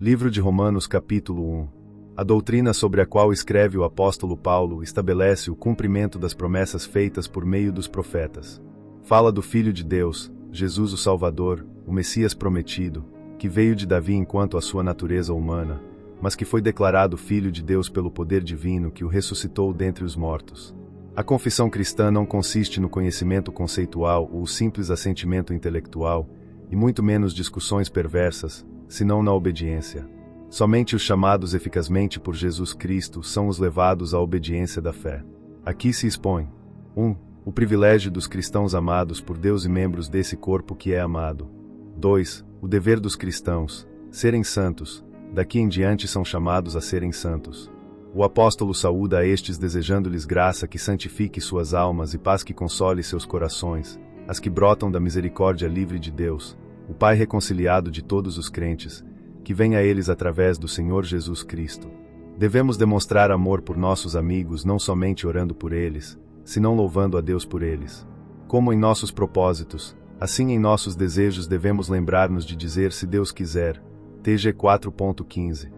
Livro de Romanos capítulo 1. A doutrina sobre a qual escreve o apóstolo Paulo estabelece o cumprimento das promessas feitas por meio dos profetas. Fala do Filho de Deus, Jesus o Salvador, o Messias prometido, que veio de Davi enquanto a sua natureza humana, mas que foi declarado Filho de Deus pelo poder divino que o ressuscitou dentre os mortos. A confissão cristã não consiste no conhecimento conceitual ou simples assentimento intelectual, e muito menos discussões perversas, senão na obediência. Somente os chamados eficazmente por Jesus Cristo são os levados à obediência da fé. Aqui se expõe 1. O privilégio dos cristãos amados por Deus e membros desse corpo que é amado. 2. O dever dos cristãos, serem santos, daqui em diante são chamados a serem santos. O apóstolo saúda a estes desejando-lhes graça que santifique suas almas e paz que console seus corações, as que brotam da misericórdia livre de Deus, o Pai reconciliado de todos os crentes, que vem a eles através do Senhor Jesus Cristo. Devemos demonstrar amor por nossos amigos não somente orando por eles, senão louvando a Deus por eles. Como em nossos propósitos, assim em nossos desejos devemos lembrar-nos de dizer se Deus quiser, TG 4.15.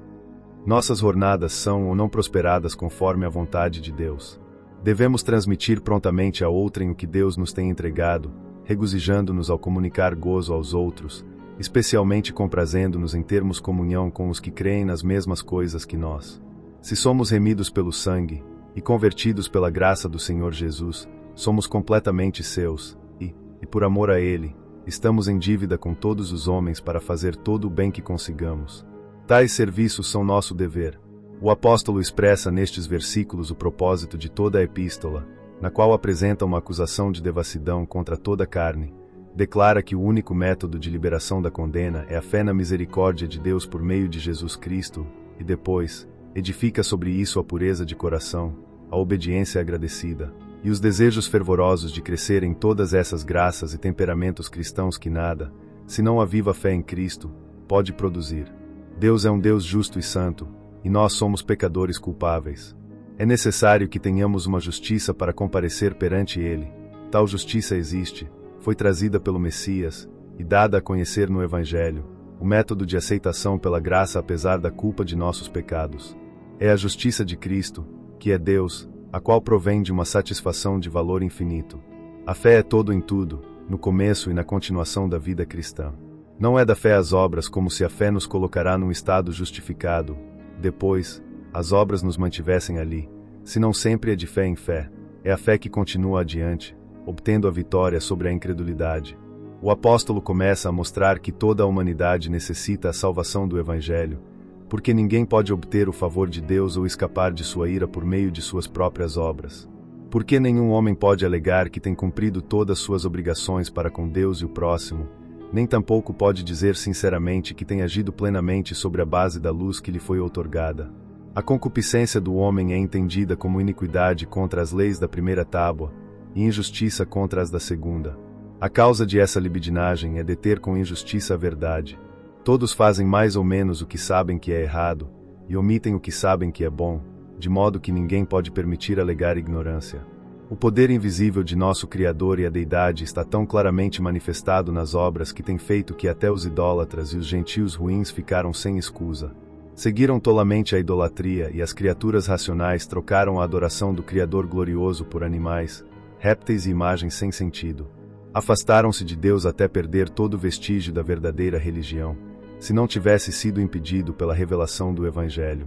Nossas jornadas são ou não prosperadas conforme a vontade de Deus. Devemos transmitir prontamente a outrem o que Deus nos tem entregado, regozijando-nos ao comunicar gozo aos outros, especialmente comprazendo-nos em termos comunhão com os que creem nas mesmas coisas que nós. Se somos remidos pelo sangue, e convertidos pela graça do Senhor Jesus, somos completamente seus, e por amor a Ele, estamos em dívida com todos os homens para fazer todo o bem que consigamos. Tais serviços são nosso dever. O apóstolo expressa nestes versículos o propósito de toda a epístola, na qual apresenta uma acusação de devassidão contra toda a carne, declara que o único método de liberação da condena é a fé na misericórdia de Deus por meio de Jesus Cristo, e depois, edifica sobre isso a pureza de coração, a obediência agradecida, e os desejos fervorosos de crescer em todas essas graças e temperamentos cristãos que nada, senão a viva fé em Cristo, pode produzir. Deus é um Deus justo e santo, e nós somos pecadores culpáveis. É necessário que tenhamos uma justiça para comparecer perante Ele. Tal justiça existe, foi trazida pelo Messias, e dada a conhecer no Evangelho, o método de aceitação pela graça apesar da culpa de nossos pecados. É a justiça de Cristo, que é Deus, a qual provém de uma satisfação de valor infinito. A fé é todo em tudo, no começo e na continuação da vida cristã. Não é da fé às obras como se a fé nos colocará num estado justificado, depois, as obras nos mantivessem ali, senão sempre é de fé em fé, é a fé que continua adiante, obtendo a vitória sobre a incredulidade. O apóstolo começa a mostrar que toda a humanidade necessita a salvação do Evangelho, porque ninguém pode obter o favor de Deus ou escapar de sua ira por meio de suas próprias obras. Porque nenhum homem pode alegar que tem cumprido todas suas obrigações para com Deus e o próximo, nem tampouco pode dizer sinceramente que tem agido plenamente sobre a base da luz que lhe foi outorgada. A concupiscência do homem é entendida como iniquidade contra as leis da primeira tábua, e injustiça contra as da segunda. A causa de essa libidinagem é deter com injustiça a verdade. Todos fazem mais ou menos o que sabem que é errado, e omitem o que sabem que é bom, de modo que ninguém pode permitir alegar ignorância. O poder invisível de nosso Criador e a Deidade está tão claramente manifestado nas obras que tem feito que até os idólatras e os gentios ruins ficaram sem escusa. Seguiram tolamente a idolatria e as criaturas racionais trocaram a adoração do Criador glorioso por animais, répteis e imagens sem sentido. Afastaram-se de Deus até perder todo vestígio da verdadeira religião, se não tivesse sido impedido pela revelação do Evangelho.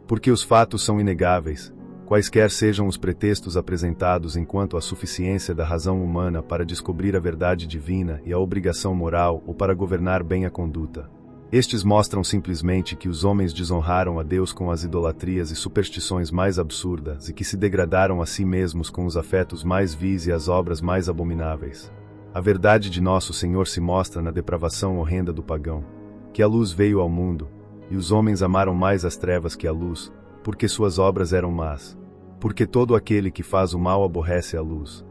Porque os fatos são inegáveis, quaisquer sejam os pretextos apresentados enquanto à suficiência da razão humana para descobrir a verdade divina e a obrigação moral ou para governar bem a conduta. Estes mostram simplesmente que os homens desonraram a Deus com as idolatrias e superstições mais absurdas e que se degradaram a si mesmos com os afetos mais vis e as obras mais abomináveis. A verdade de nosso Senhor se mostra na depravação horrenda do pagão, que a luz veio ao mundo, e os homens amaram mais as trevas que a luz, porque suas obras eram más. Porque todo aquele que faz o mal aborrece a luz.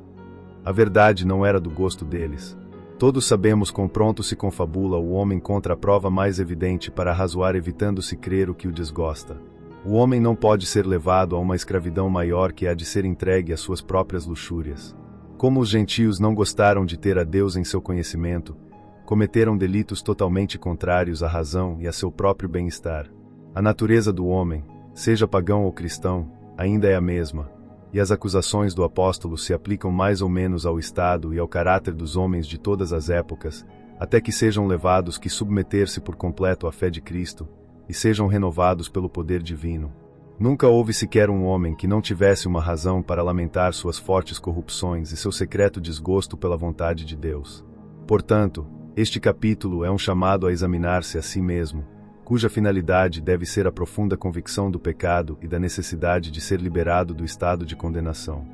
A verdade não era do gosto deles. Todos sabemos quão pronto se confabula o homem contra a prova mais evidente para arrazoar evitando-se crer o que o desgosta. O homem não pode ser levado a uma escravidão maior que a de ser entregue às suas próprias luxúrias. Como os gentios não gostaram de ter a Deus em seu conhecimento, cometeram delitos totalmente contrários à razão e a seu próprio bem-estar. A natureza do homem, seja pagão ou cristão, ainda é a mesma, e as acusações do apóstolo se aplicam mais ou menos ao estado e ao caráter dos homens de todas as épocas, até que sejam levados que submeter-se por completo à fé de Cristo, e sejam renovados pelo poder divino. Nunca houve sequer um homem que não tivesse uma razão para lamentar suas fortes corrupções e seu secreto desgosto pela vontade de Deus. Portanto, este capítulo é um chamado a examinar-se a si mesmo, cuja finalidade deve ser a profunda convicção do pecado e da necessidade de ser liberado do estado de condenação.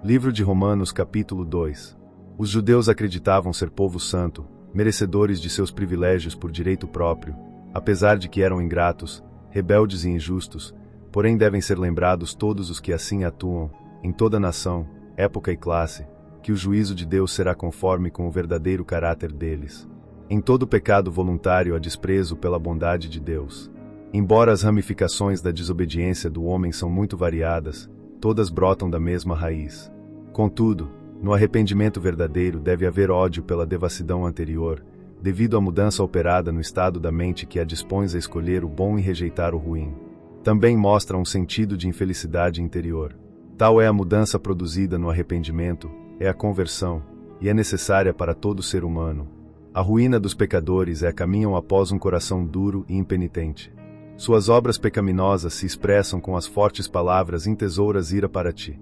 Livro de Romanos, capítulo 2. Os judeus acreditavam ser povo santo, merecedores de seus privilégios por direito próprio, apesar de que eram ingratos, rebeldes e injustos, porém devem ser lembrados todos os que assim atuam, em toda nação, época e classe, que o juízo de Deus será conforme com o verdadeiro caráter deles. Em todo pecado voluntário há desprezo pela bondade de Deus. Embora as ramificações da desobediência do homem são muito variadas, todas brotam da mesma raiz. Contudo, no arrependimento verdadeiro deve haver ódio pela devassidão anterior, devido à mudança operada no estado da mente que a dispõe a escolher o bom e rejeitar o ruim. Também mostra um sentido de infelicidade interior. Tal é a mudança produzida no arrependimento, é a conversão, e é necessária para todo ser humano. A ruína dos pecadores é caminham após um coração duro e impenitente. Suas obras pecaminosas se expressam com as fortes palavras "intesouras ira para ti".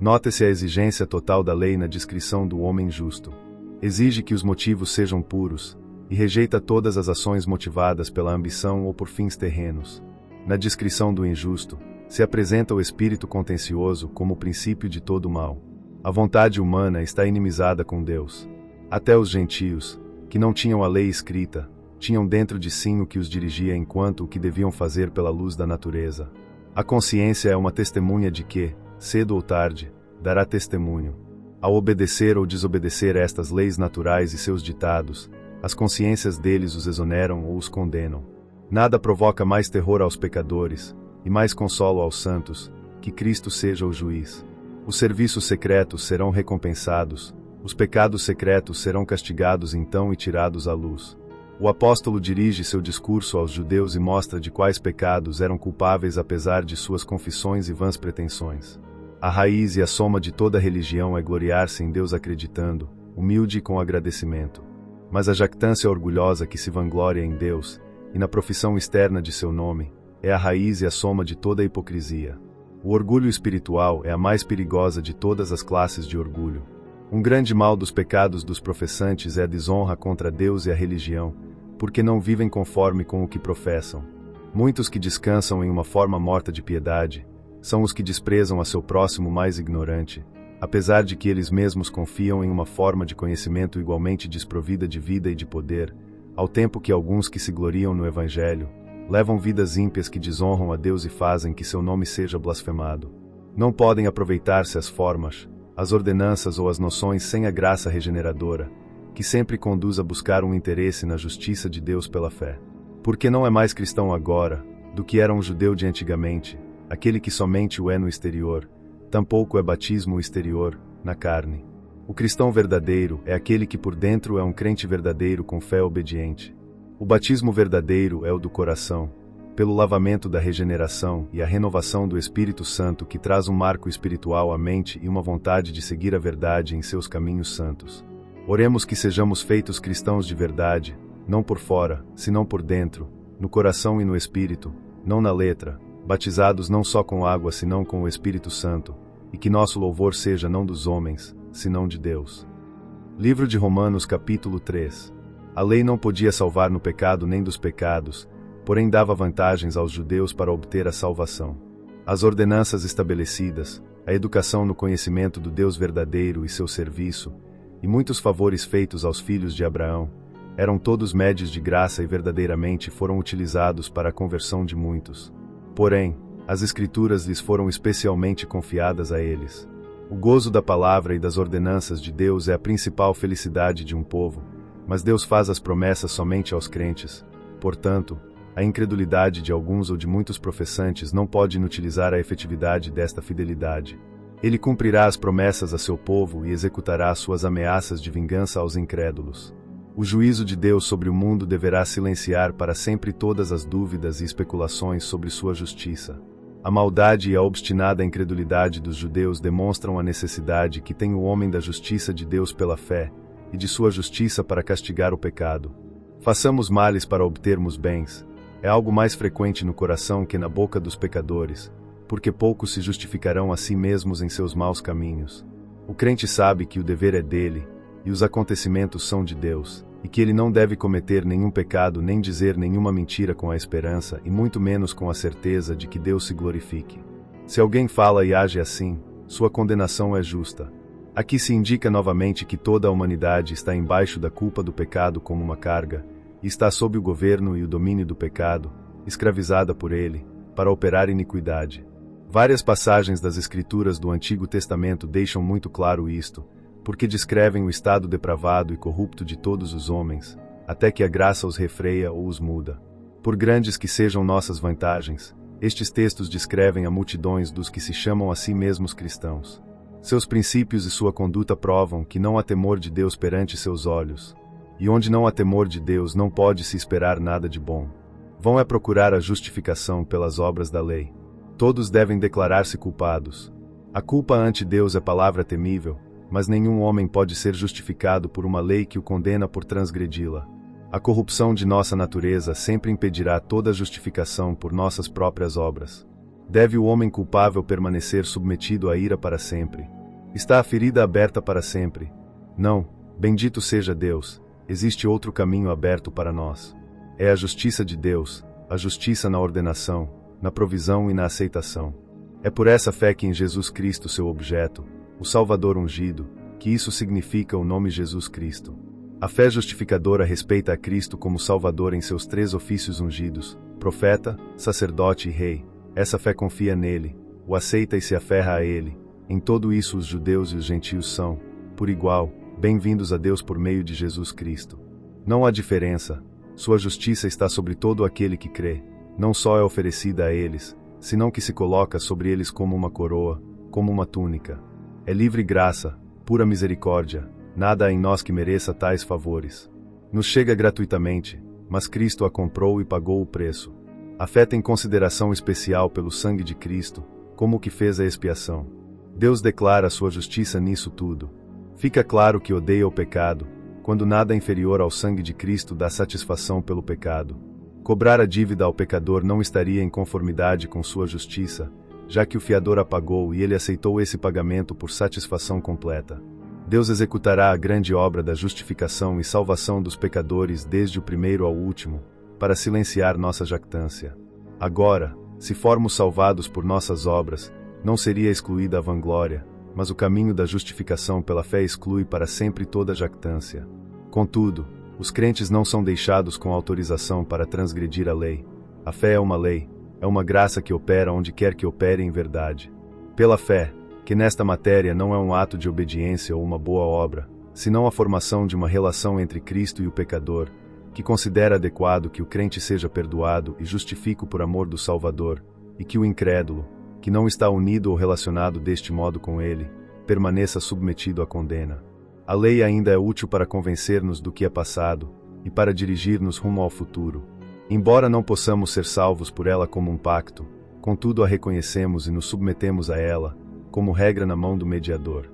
Note-se a exigência total da lei na descrição do homem justo. Exige que os motivos sejam puros, e rejeita todas as ações motivadas pela ambição ou por fins terrenos. Na descrição do injusto, se apresenta o espírito contencioso como o princípio de todo o mal. A vontade humana está inimizada com Deus. Até os gentios, que não tinham a lei escrita, tinham dentro de si o que os dirigia enquanto o que deviam fazer pela luz da natureza. A consciência é uma testemunha de que, cedo ou tarde, dará testemunho. Ao obedecer ou desobedecer estas leis naturais e seus ditados, as consciências deles os exoneram ou os condenam. Nada provoca mais terror aos pecadores, e mais consolo aos santos, que Cristo seja o juiz. Os serviços secretos serão recompensados, os pecados secretos serão castigados então e tirados à luz. O apóstolo dirige seu discurso aos judeus e mostra de quais pecados eram culpáveis apesar de suas confissões e vãs pretensões. A raiz e a soma de toda religião é gloriar-se em Deus acreditando, humilde e com agradecimento. Mas a jactância orgulhosa que se vangloria em Deus, e na profissão externa de seu nome, é a raiz e a soma de toda a hipocrisia. O orgulho espiritual é a mais perigosa de todas as classes de orgulho. Um grande mal dos pecados dos professantes é a desonra contra Deus e a religião, porque não vivem conforme com o que professam. Muitos que descansam em uma forma morta de piedade, são os que desprezam a seu próximo mais ignorante, apesar de que eles mesmos confiam em uma forma de conhecimento igualmente desprovida de vida e de poder, ao tempo que alguns que se gloriam no Evangelho, levam vidas ímpias que desonram a Deus e fazem que seu nome seja blasfemado. Não podem aproveitar-se as formas, as ordenanças ou as noções sem a graça regeneradora, que sempre conduz a buscar um interesse na justiça de Deus pela fé. Porque não é mais cristão agora, do que era um judeu de antigamente, aquele que somente o é no exterior, tampouco é batismo exterior, na carne. O cristão verdadeiro é aquele que por dentro é um crente verdadeiro com fé obediente. O batismo verdadeiro é o do coração, pelo lavamento da regeneração e a renovação do Espírito Santo que traz um marco espiritual à mente e uma vontade de seguir a verdade em seus caminhos santos. Oremos que sejamos feitos cristãos de verdade, não por fora, senão por dentro, no coração e no Espírito, não na letra, batizados não só com água senão com o Espírito Santo, e que nosso louvor seja não dos homens, senão de Deus. Livro de Romanos, capítulo 3. A lei não podia salvar no pecado nem dos pecados, porém dava vantagens aos judeus para obter a salvação. As ordenanças estabelecidas, a educação no conhecimento do Deus verdadeiro e seu serviço, e muitos favores feitos aos filhos de Abraão, eram todos médios de graça e verdadeiramente foram utilizados para a conversão de muitos. Porém, as Escrituras lhes foram especialmente confiadas a eles. O gozo da palavra e das ordenanças de Deus é a principal felicidade de um povo, mas Deus faz as promessas somente aos crentes. Portanto, a incredulidade de alguns ou de muitos professantes não pode inutilizar a efetividade desta fidelidade. Ele cumprirá as promessas a seu povo e executará suas ameaças de vingança aos incrédulos. O juízo de Deus sobre o mundo deverá silenciar para sempre todas as dúvidas e especulações sobre sua justiça. A maldade e a obstinada incredulidade dos judeus demonstram a necessidade que tem o homem da justiça de Deus pela fé, e de sua justiça para castigar o pecado. Façamos males para obtermos bens. É algo mais frequente no coração que na boca dos pecadores, porque poucos se justificarão a si mesmos em seus maus caminhos. O crente sabe que o dever é dele, e os acontecimentos são de Deus, e que ele não deve cometer nenhum pecado nem dizer nenhuma mentira com a esperança e muito menos com a certeza de que Deus se glorifique. Se alguém fala e age assim, sua condenação é justa. Aqui se indica novamente que toda a humanidade está embaixo da culpa do pecado como uma carga, e está sob o governo e o domínio do pecado, escravizada por ele, para operar iniquidade. Várias passagens das Escrituras do Antigo Testamento deixam muito claro isto, porque descrevem o estado depravado e corrupto de todos os homens, até que a graça os refreia ou os muda. Por grandes que sejam nossas vantagens, estes textos descrevem a multidões dos que se chamam a si mesmos cristãos. Seus princípios e sua conduta provam que não há temor de Deus perante seus olhos, e onde não há temor de Deus não pode se esperar nada de bom. Vão é procurar a justificação pelas obras da lei. Todos devem declarar-se culpados. A culpa ante Deus é palavra temível, mas nenhum homem pode ser justificado por uma lei que o condena por transgredi-la. A corrupção de nossa natureza sempre impedirá toda justificação por nossas próprias obras. Deve o homem culpável permanecer submetido à ira para sempre? Está a ferida aberta para sempre? Não, bendito seja Deus, existe outro caminho aberto para nós. É a justiça de Deus, a justiça na ordenação, na provisão e na aceitação. É por essa fé que em Jesus Cristo, seu objeto, o Salvador ungido, que isso significa o nome Jesus Cristo. A fé justificadora respeita a Cristo como Salvador em seus três ofícios ungidos, profeta, sacerdote e rei. Essa fé confia nele, o aceita e se aferra a ele. Em todo isso os judeus e os gentios são, por igual, bem-vindos a Deus por meio de Jesus Cristo. Não há diferença, sua justiça está sobre todo aquele que crê, não só é oferecida a eles, senão que se coloca sobre eles como uma coroa, como uma túnica. É livre graça, pura misericórdia, nada há em nós que mereça tais favores. Nos chega gratuitamente, mas Cristo a comprou e pagou o preço. A fé tem consideração especial pelo sangue de Cristo, como o que fez a expiação. Deus declara sua justiça nisso tudo. Fica claro que odeia o pecado, quando nada inferior ao sangue de Cristo dá satisfação pelo pecado. Cobrar a dívida ao pecador não estaria em conformidade com sua justiça, já que o fiador a pagou e ele aceitou esse pagamento por satisfação completa. Deus executará a grande obra da justificação e salvação dos pecadores desde o primeiro ao último, para silenciar nossa jactância. Agora, se formos salvados por nossas obras, não seria excluída a vanglória, mas o caminho da justificação pela fé exclui para sempre toda jactância. Contudo, os crentes não são deixados com autorização para transgredir a lei. A fé é uma graça que opera onde quer que opere em verdade. Pela fé, que nesta matéria não é um ato de obediência ou uma boa obra, senão a formação de uma relação entre Cristo e o pecador, que considera adequado que o crente seja perdoado e justifico por amor do Salvador, e que o incrédulo, que não está unido ou relacionado deste modo com ele, permaneça submetido à condena. A lei ainda é útil para convencer-nos do que é passado, e para dirigir-nos rumo ao futuro. Embora não possamos ser salvos por ela como um pacto, contudo a reconhecemos e nos submetemos a ela, como regra na mão do mediador.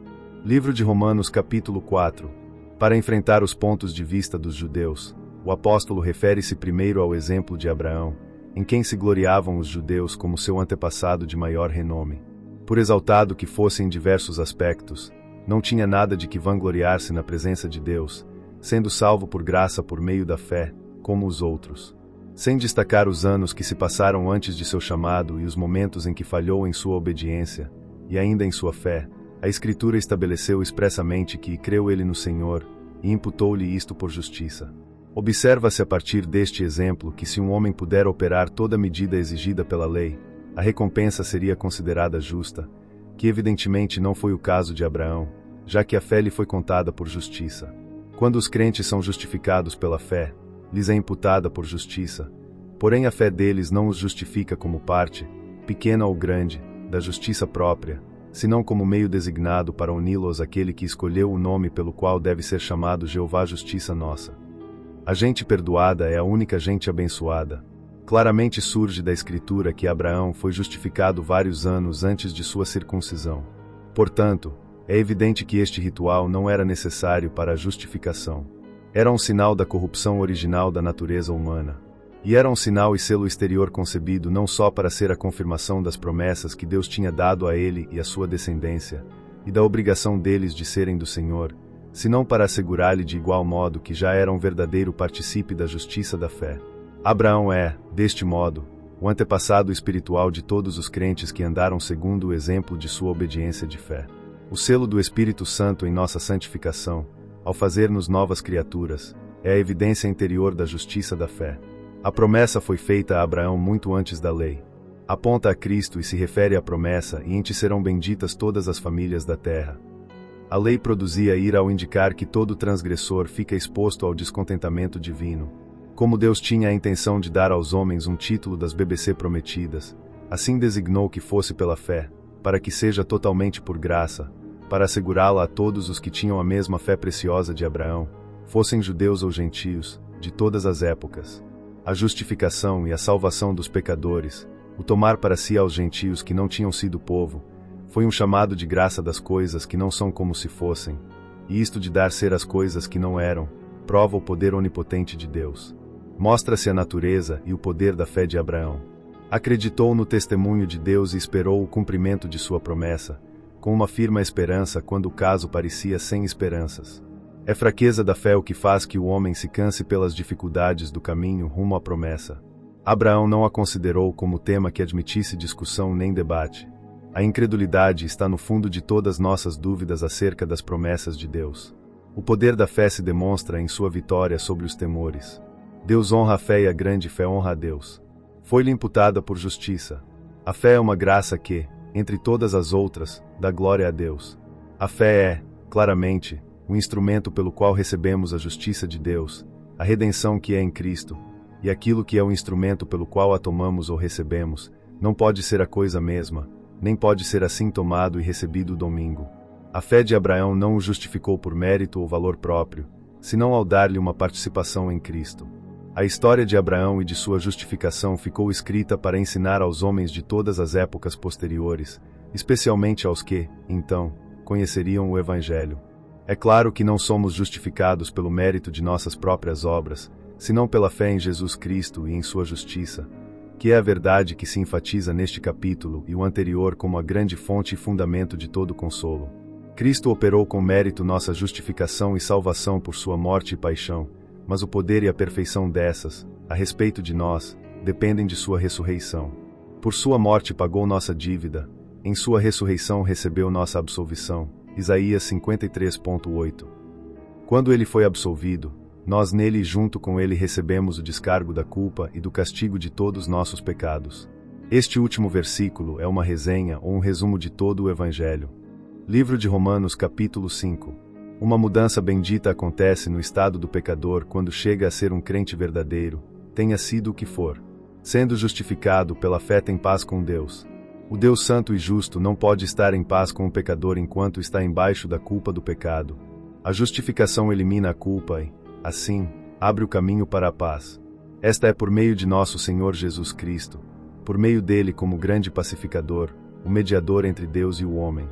Livro de Romanos capítulo 4. Para enfrentar os pontos de vista dos judeus, o apóstolo refere-se primeiro ao exemplo de Abraão, em quem se gloriavam os judeus como seu antepassado de maior renome. Por exaltado que fosse em diversos aspectos, não tinha nada de que vangloriar-se na presença de Deus, sendo salvo por graça por meio da fé, como os outros. Sem destacar os anos que se passaram antes de seu chamado e os momentos em que falhou em sua obediência, e ainda em sua fé, a Escritura estabeleceu expressamente que creu ele no Senhor, e imputou-lhe isto por justiça. Observa-se a partir deste exemplo que se um homem puder operar toda a medida exigida pela lei, a recompensa seria considerada justa, que evidentemente não foi o caso de Abraão, já que a fé lhe foi contada por justiça. Quando os crentes são justificados pela fé, lhes é imputada por justiça, porém a fé deles não os justifica como parte, pequena ou grande, da justiça própria, senão como meio designado para uni-los àquele que escolheu o nome pelo qual deve ser chamado Jeová Justiça Nossa. A gente perdoada é a única gente abençoada. Claramente surge da Escritura que Abraão foi justificado vários anos antes de sua circuncisão. Portanto, é evidente que este ritual não era necessário para a justificação. Era um sinal da corrupção original da natureza humana. E era um sinal e selo exterior concebido não só para ser a confirmação das promessas que Deus tinha dado a ele e à sua descendência, e da obrigação deles de serem do Senhor, senão para assegurar-lhe de igual modo que já era um verdadeiro partícipe da justiça da fé. Abraão é, deste modo, o antepassado espiritual de todos os crentes que andaram segundo o exemplo de sua obediência de fé. O selo do Espírito Santo em nossa santificação, ao fazer-nos novas criaturas, é a evidência interior da justiça da fé. A promessa foi feita a Abraão muito antes da lei. Aponta a Cristo e se refere à promessa: e em ti serão benditas todas as famílias da terra. A lei produzia ira ao indicar que todo transgressor fica exposto ao descontentamento divino. Como Deus tinha a intenção de dar aos homens um título das BBC prometidas, assim designou que fosse pela fé, para que seja totalmente por graça, para assegurá-la a todos os que tinham a mesma fé preciosa de Abraão, fossem judeus ou gentios, de todas as épocas. A justificação e a salvação dos pecadores, o tomar para si aos gentios que não tinham sido povo, foi um chamado de graça das coisas que não são como se fossem, e isto de dar ser as coisas que não eram, prova o poder onipotente de Deus. Mostra-se a natureza e o poder da fé de Abraão. Acreditou no testemunho de Deus e esperou o cumprimento de sua promessa, com uma firme esperança quando o caso parecia sem esperanças. É fraqueza da fé o que faz que o homem se canse pelas dificuldades do caminho rumo à promessa. Abraão não a considerou como tema que admitisse discussão nem debate. A incredulidade está no fundo de todas nossas dúvidas acerca das promessas de Deus. O poder da fé se demonstra em sua vitória sobre os temores. Deus honra a fé e a grande fé honra a Deus. Foi-lhe imputada por justiça. A fé é uma graça que, entre todas as outras, dá glória a Deus. A fé é, claramente, o instrumento pelo qual recebemos a justiça de Deus, a redenção que é em Cristo, e aquilo que é o instrumento pelo qual a tomamos ou recebemos, não pode ser a coisa mesma, nem pode ser assim tomado e recebido o domingo. A fé de Abraão não o justificou por mérito ou valor próprio, senão ao dar-lhe uma participação em Cristo. A história de Abraão e de sua justificação ficou escrita para ensinar aos homens de todas as épocas posteriores, especialmente aos que, então, conheceriam o Evangelho. É claro que não somos justificados pelo mérito de nossas próprias obras, senão pela fé em Jesus Cristo e em sua justiça, que é a verdade que se enfatiza neste capítulo e o anterior como a grande fonte e fundamento de todo consolo. Cristo operou com mérito nossa justificação e salvação por sua morte e paixão, mas o poder e a perfeição dessas, a respeito de nós, dependem de sua ressurreição. Por sua morte pagou nossa dívida, em sua ressurreição recebeu nossa absolvição. Isaías 53.8. Quando ele foi absolvido, nós nele e junto com ele recebemos o descargo da culpa e do castigo de todos nossos pecados. Este último versículo é uma resenha ou um resumo de todo o Evangelho. Livro de Romanos capítulo 5. Uma mudança bendita acontece no estado do pecador quando chega a ser um crente verdadeiro, tenha sido o que for. Sendo justificado pela fé tem paz com Deus. O Deus santo e justo não pode estar em paz com o pecador enquanto está embaixo da culpa do pecado. A justificação elimina a culpa e, assim, abre o caminho para a paz. Esta é por meio de nosso Senhor Jesus Cristo, por meio dele como grande pacificador, o mediador entre Deus e o homem.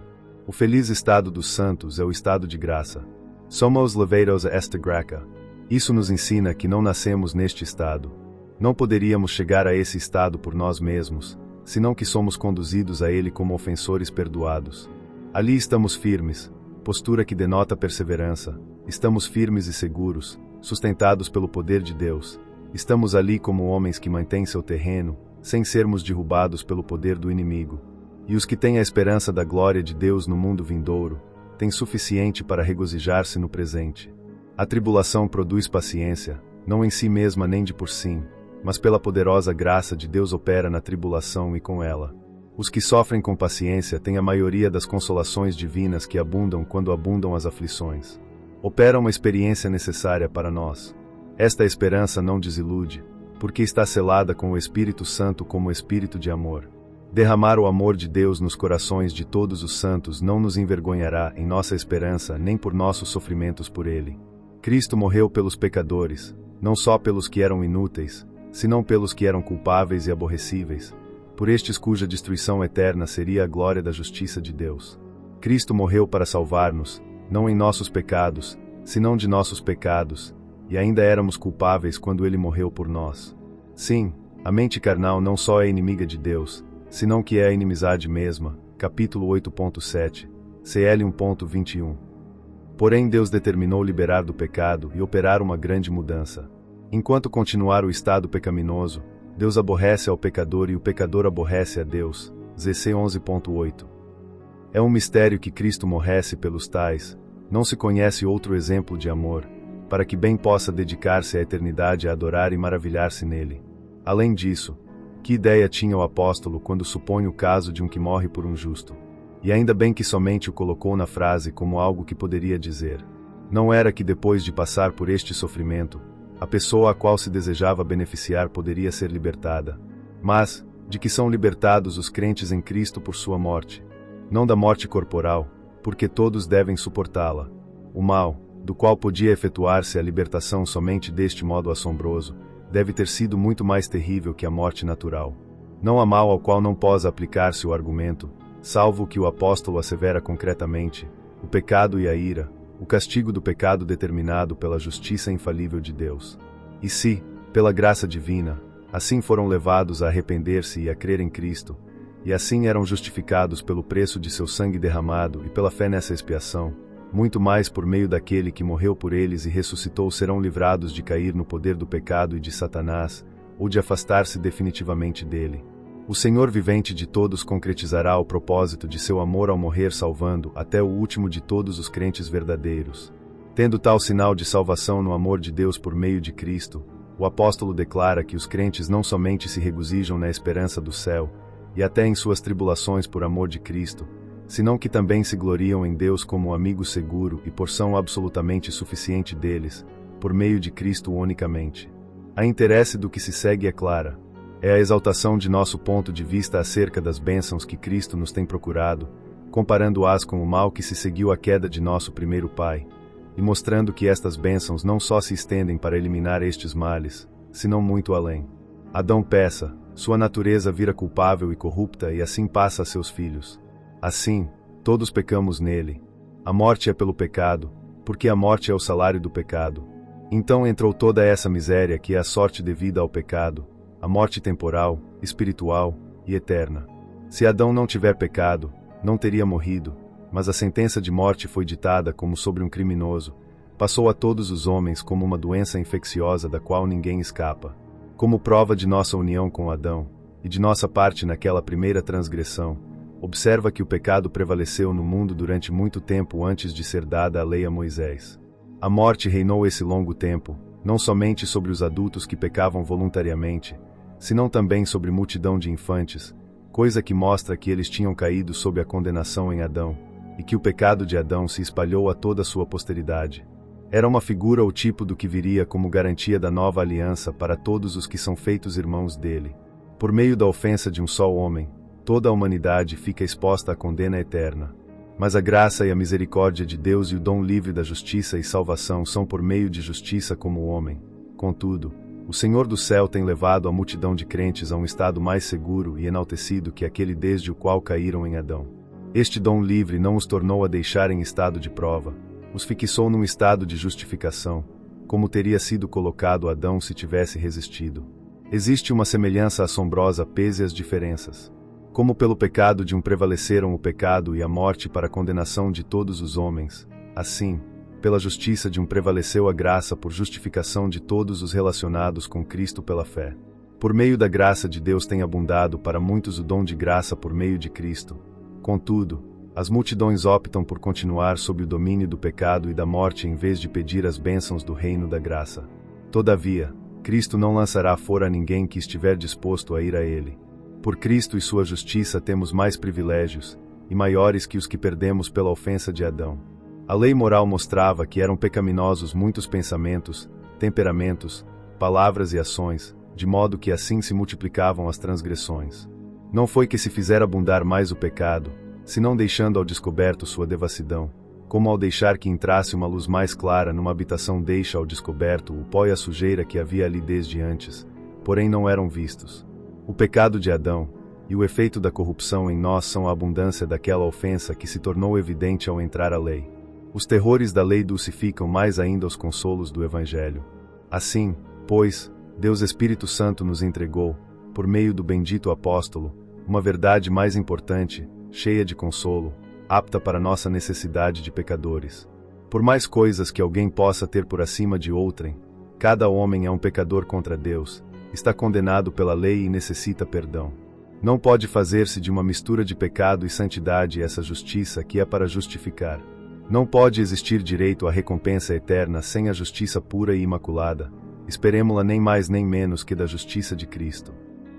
O feliz estado dos santos é o estado de graça. Somos levados a esta graça. Isso nos ensina que não nascemos neste estado. Não poderíamos chegar a esse estado por nós mesmos, senão que somos conduzidos a ele como ofensores perdoados. Ali estamos firmes, postura que denota perseverança, estamos firmes e seguros, sustentados pelo poder de Deus, estamos ali como homens que mantêm seu terreno, sem sermos derrubados pelo poder do inimigo. E os que têm a esperança da glória de Deus no mundo vindouro, têm suficiente para regozijar-se no presente. A tribulação produz paciência, não em si mesma nem de por si, mas pela poderosa graça de Deus opera na tribulação e com ela. Os que sofrem com paciência têm a maioria das consolações divinas que abundam quando abundam as aflições. Opera uma experiência necessária para nós. Esta esperança não desilude, porque está selada com o Espírito Santo como Espírito de amor. Derramar o amor de Deus nos corações de todos os santos não nos envergonhará em nossa esperança nem por nossos sofrimentos por ele. Cristo morreu pelos pecadores, não só pelos que eram inúteis, senão pelos que eram culpáveis e aborrecíveis, por estes cuja destruição eterna seria a glória da justiça de Deus. Cristo morreu para salvar-nos, não em nossos pecados, senão de nossos pecados, e ainda éramos culpáveis quando ele morreu por nós. Sim, a mente carnal não só é inimiga de Deus, senão que é a inimizade mesma. Capítulo 8.7, CL 1.21. Porém Deus determinou liberar do pecado e operar uma grande mudança. Enquanto continuar o estado pecaminoso, Deus aborrece ao pecador e o pecador aborrece a Deus. ZC 11.8. É um mistério que Cristo morresse pelos tais, não se conhece outro exemplo de amor, para que bem possa dedicar-se à eternidade a adorar e maravilhar-se nele. Além disso, que ideia tinha o apóstolo quando supõe o caso de um que morre por um justo? E ainda bem que somente o colocou na frase como algo que poderia dizer. Não era que depois de passar por este sofrimento, a pessoa a qual se desejava beneficiar poderia ser libertada, mas, de que são libertados os crentes em Cristo por sua morte. Não da morte corporal, porque todos devem suportá-la. O mal, do qual podia efetuar-se a libertação somente deste modo assombroso, deve ter sido muito mais terrível que a morte natural. Não há mal ao qual não possa aplicar-se o argumento, salvo o que o apóstolo assevera concretamente: o pecado e a ira, o castigo do pecado determinado pela justiça infalível de Deus. E se, pela graça divina, assim foram levados a arrepender-se e a crer em Cristo, e assim eram justificados pelo preço de seu sangue derramado e pela fé nessa expiação, muito mais por meio daquele que morreu por eles e ressuscitou serão livrados de cair no poder do pecado e de Satanás, ou de afastar-se definitivamente dele. O Senhor vivente de todos concretizará o propósito de seu amor ao morrer salvando até o último de todos os crentes verdadeiros. Tendo tal sinal de salvação no amor de Deus por meio de Cristo, o apóstolo declara que os crentes não somente se regozijam na esperança do céu, e até em suas tribulações por amor de Cristo, senão que também se gloriam em Deus como amigo seguro e porção absolutamente suficiente deles, por meio de Cristo unicamente. A interesse do que se segue é clara. É a exaltação de nosso ponto de vista acerca das bênçãos que Cristo nos tem procurado, comparando-as com o mal que se seguiu à queda de nosso primeiro pai, e mostrando que estas bênçãos não só se estendem para eliminar estes males, senão muito além. Adão peca, sua natureza vira culpável e corrupta e assim passa a seus filhos. Assim, todos pecamos nele. A morte é pelo pecado, porque a morte é o salário do pecado. Então entrou toda essa miséria que é a sorte devida ao pecado, a morte temporal, espiritual e eterna. Se Adão não tiver pecado, não teria morrido, mas a sentença de morte foi ditada como sobre um criminoso, passou a todos os homens como uma doença infecciosa da qual ninguém escapa. Como prova de nossa união com Adão, e de nossa parte naquela primeira transgressão, observa que o pecado prevaleceu no mundo durante muito tempo antes de ser dada a lei a Moisés. A morte reinou esse longo tempo, não somente sobre os adultos que pecavam voluntariamente, senão também sobre multidão de infantes, coisa que mostra que eles tinham caído sob a condenação em Adão, e que o pecado de Adão se espalhou a toda a sua posteridade. Era uma figura ou tipo do que viria como garantia da nova aliança para todos os que são feitos irmãos dele. Por meio da ofensa de um só homem, toda a humanidade fica exposta à condena eterna. Mas a graça e a misericórdia de Deus e o dom livre da justiça e salvação são por meio de justiça como o homem. Contudo, o Senhor do céu tem levado a multidão de crentes a um estado mais seguro e enaltecido que aquele desde o qual caíram em Adão. Este dom livre não os tornou a deixar em estado de prova, os fixou num estado de justificação, como teria sido colocado Adão se tivesse resistido. Existe uma semelhança assombrosa pese as diferenças. Como pelo pecado de um prevaleceram o pecado e a morte para a condenação de todos os homens, assim, pela justiça de um prevaleceu a graça por justificação de todos os relacionados com Cristo pela fé. Por meio da graça de Deus tem abundado para muitos o dom de graça por meio de Cristo. Contudo, as multidões optam por continuar sob o domínio do pecado e da morte em vez de pedir as bênçãos do reino da graça. Todavia, Cristo não lançará fora ninguém que estiver disposto a ir a ele. Por Cristo e sua justiça temos mais privilégios, e maiores que os que perdemos pela ofensa de Adão. A lei moral mostrava que eram pecaminosos muitos pensamentos, temperamentos, palavras e ações, de modo que assim se multiplicavam as transgressões. Não foi que se fizera abundar mais o pecado, senão deixando ao descoberto sua devassidão, como ao deixar que entrasse uma luz mais clara numa habitação deixa ao descoberto o pó e a sujeira que havia ali desde antes, porém não eram vistos. O pecado de Adão e o efeito da corrupção em nós são a abundância daquela ofensa que se tornou evidente ao entrar a lei. Os terrores da lei dulcificam mais ainda os consolos do Evangelho. Assim, pois, Deus Espírito Santo nos entregou, por meio do bendito apóstolo, uma verdade mais importante, cheia de consolo, apta para nossa necessidade de pecadores. Por mais coisas que alguém possa ter por acima de outrem, cada homem é um pecador contra Deus, está condenado pela lei e necessita perdão. Não pode fazer-se de uma mistura de pecado e santidade essa justiça que é para justificar. Não pode existir direito à recompensa eterna sem a justiça pura e imaculada, esperemo-la nem mais nem menos que da justiça de Cristo.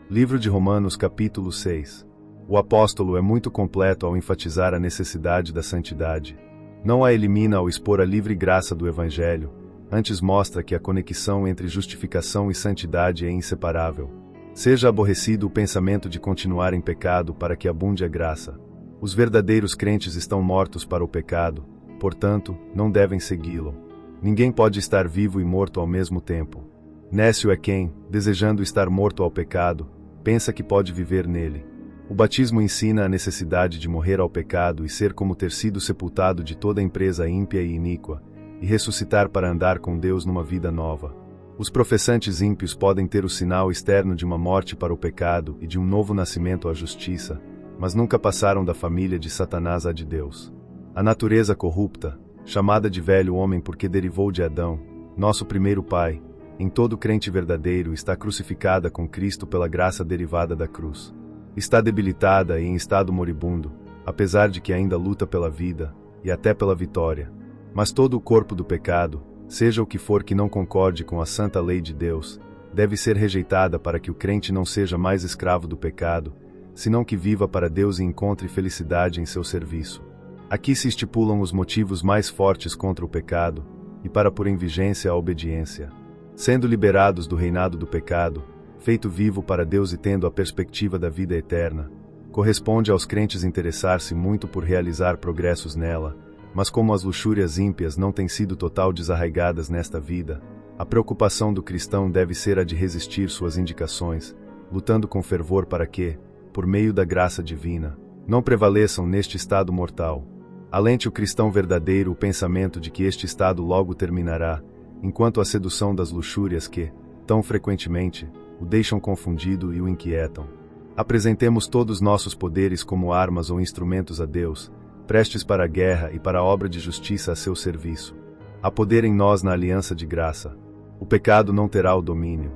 Livro de Romanos capítulo 6. O apóstolo é muito completo ao enfatizar a necessidade da santidade. Não a elimina ao expor a livre graça do Evangelho, antes mostra que a conexão entre justificação e santidade é inseparável. Seja aborrecido o pensamento de continuar em pecado para que abunde a graça. Os verdadeiros crentes estão mortos para o pecado, portanto, não devem segui-lo. Ninguém pode estar vivo e morto ao mesmo tempo. Nécio é quem, desejando estar morto ao pecado, pensa que pode viver nele. O batismo ensina a necessidade de morrer ao pecado e ser como ter sido sepultado de toda empresa ímpia e iníqua, e ressuscitar para andar com Deus numa vida nova. Os professantes ímpios podem ter o sinal externo de uma morte para o pecado e de um novo nascimento à justiça, mas nunca passaram da família de Satanás à de Deus. A natureza corrupta, chamada de velho homem porque derivou de Adão, nosso primeiro pai, em todo crente verdadeiro está crucificada com Cristo pela graça derivada da cruz. Está debilitada e em estado moribundo, apesar de que ainda luta pela vida, e até pela vitória. Mas todo o corpo do pecado, seja o que for que não concorde com a santa lei de Deus, deve ser rejeitada para que o crente não seja mais escravo do pecado, senão que viva para Deus e encontre felicidade em seu serviço. Aqui se estipulam os motivos mais fortes contra o pecado, e para pôr em vigência a obediência. Sendo liberados do reinado do pecado, feito vivo para Deus e tendo a perspectiva da vida eterna, corresponde aos crentes interessar-se muito por realizar progressos nela, mas como as luxúrias ímpias não têm sido total desarraigadas nesta vida, a preocupação do cristão deve ser a de resistir suas indicações, lutando com fervor para que, por meio da graça divina, não prevaleçam neste estado mortal. Alente o cristão verdadeiro o pensamento de que este estado logo terminará, enquanto a sedução das luxúrias que, tão frequentemente, o deixam confundido e o inquietam. Apresentemos todos nossos poderes como armas ou instrumentos a Deus, prestes para a guerra e para a obra de justiça a seu serviço. Há poder em nós na aliança de graça. O pecado não terá o domínio.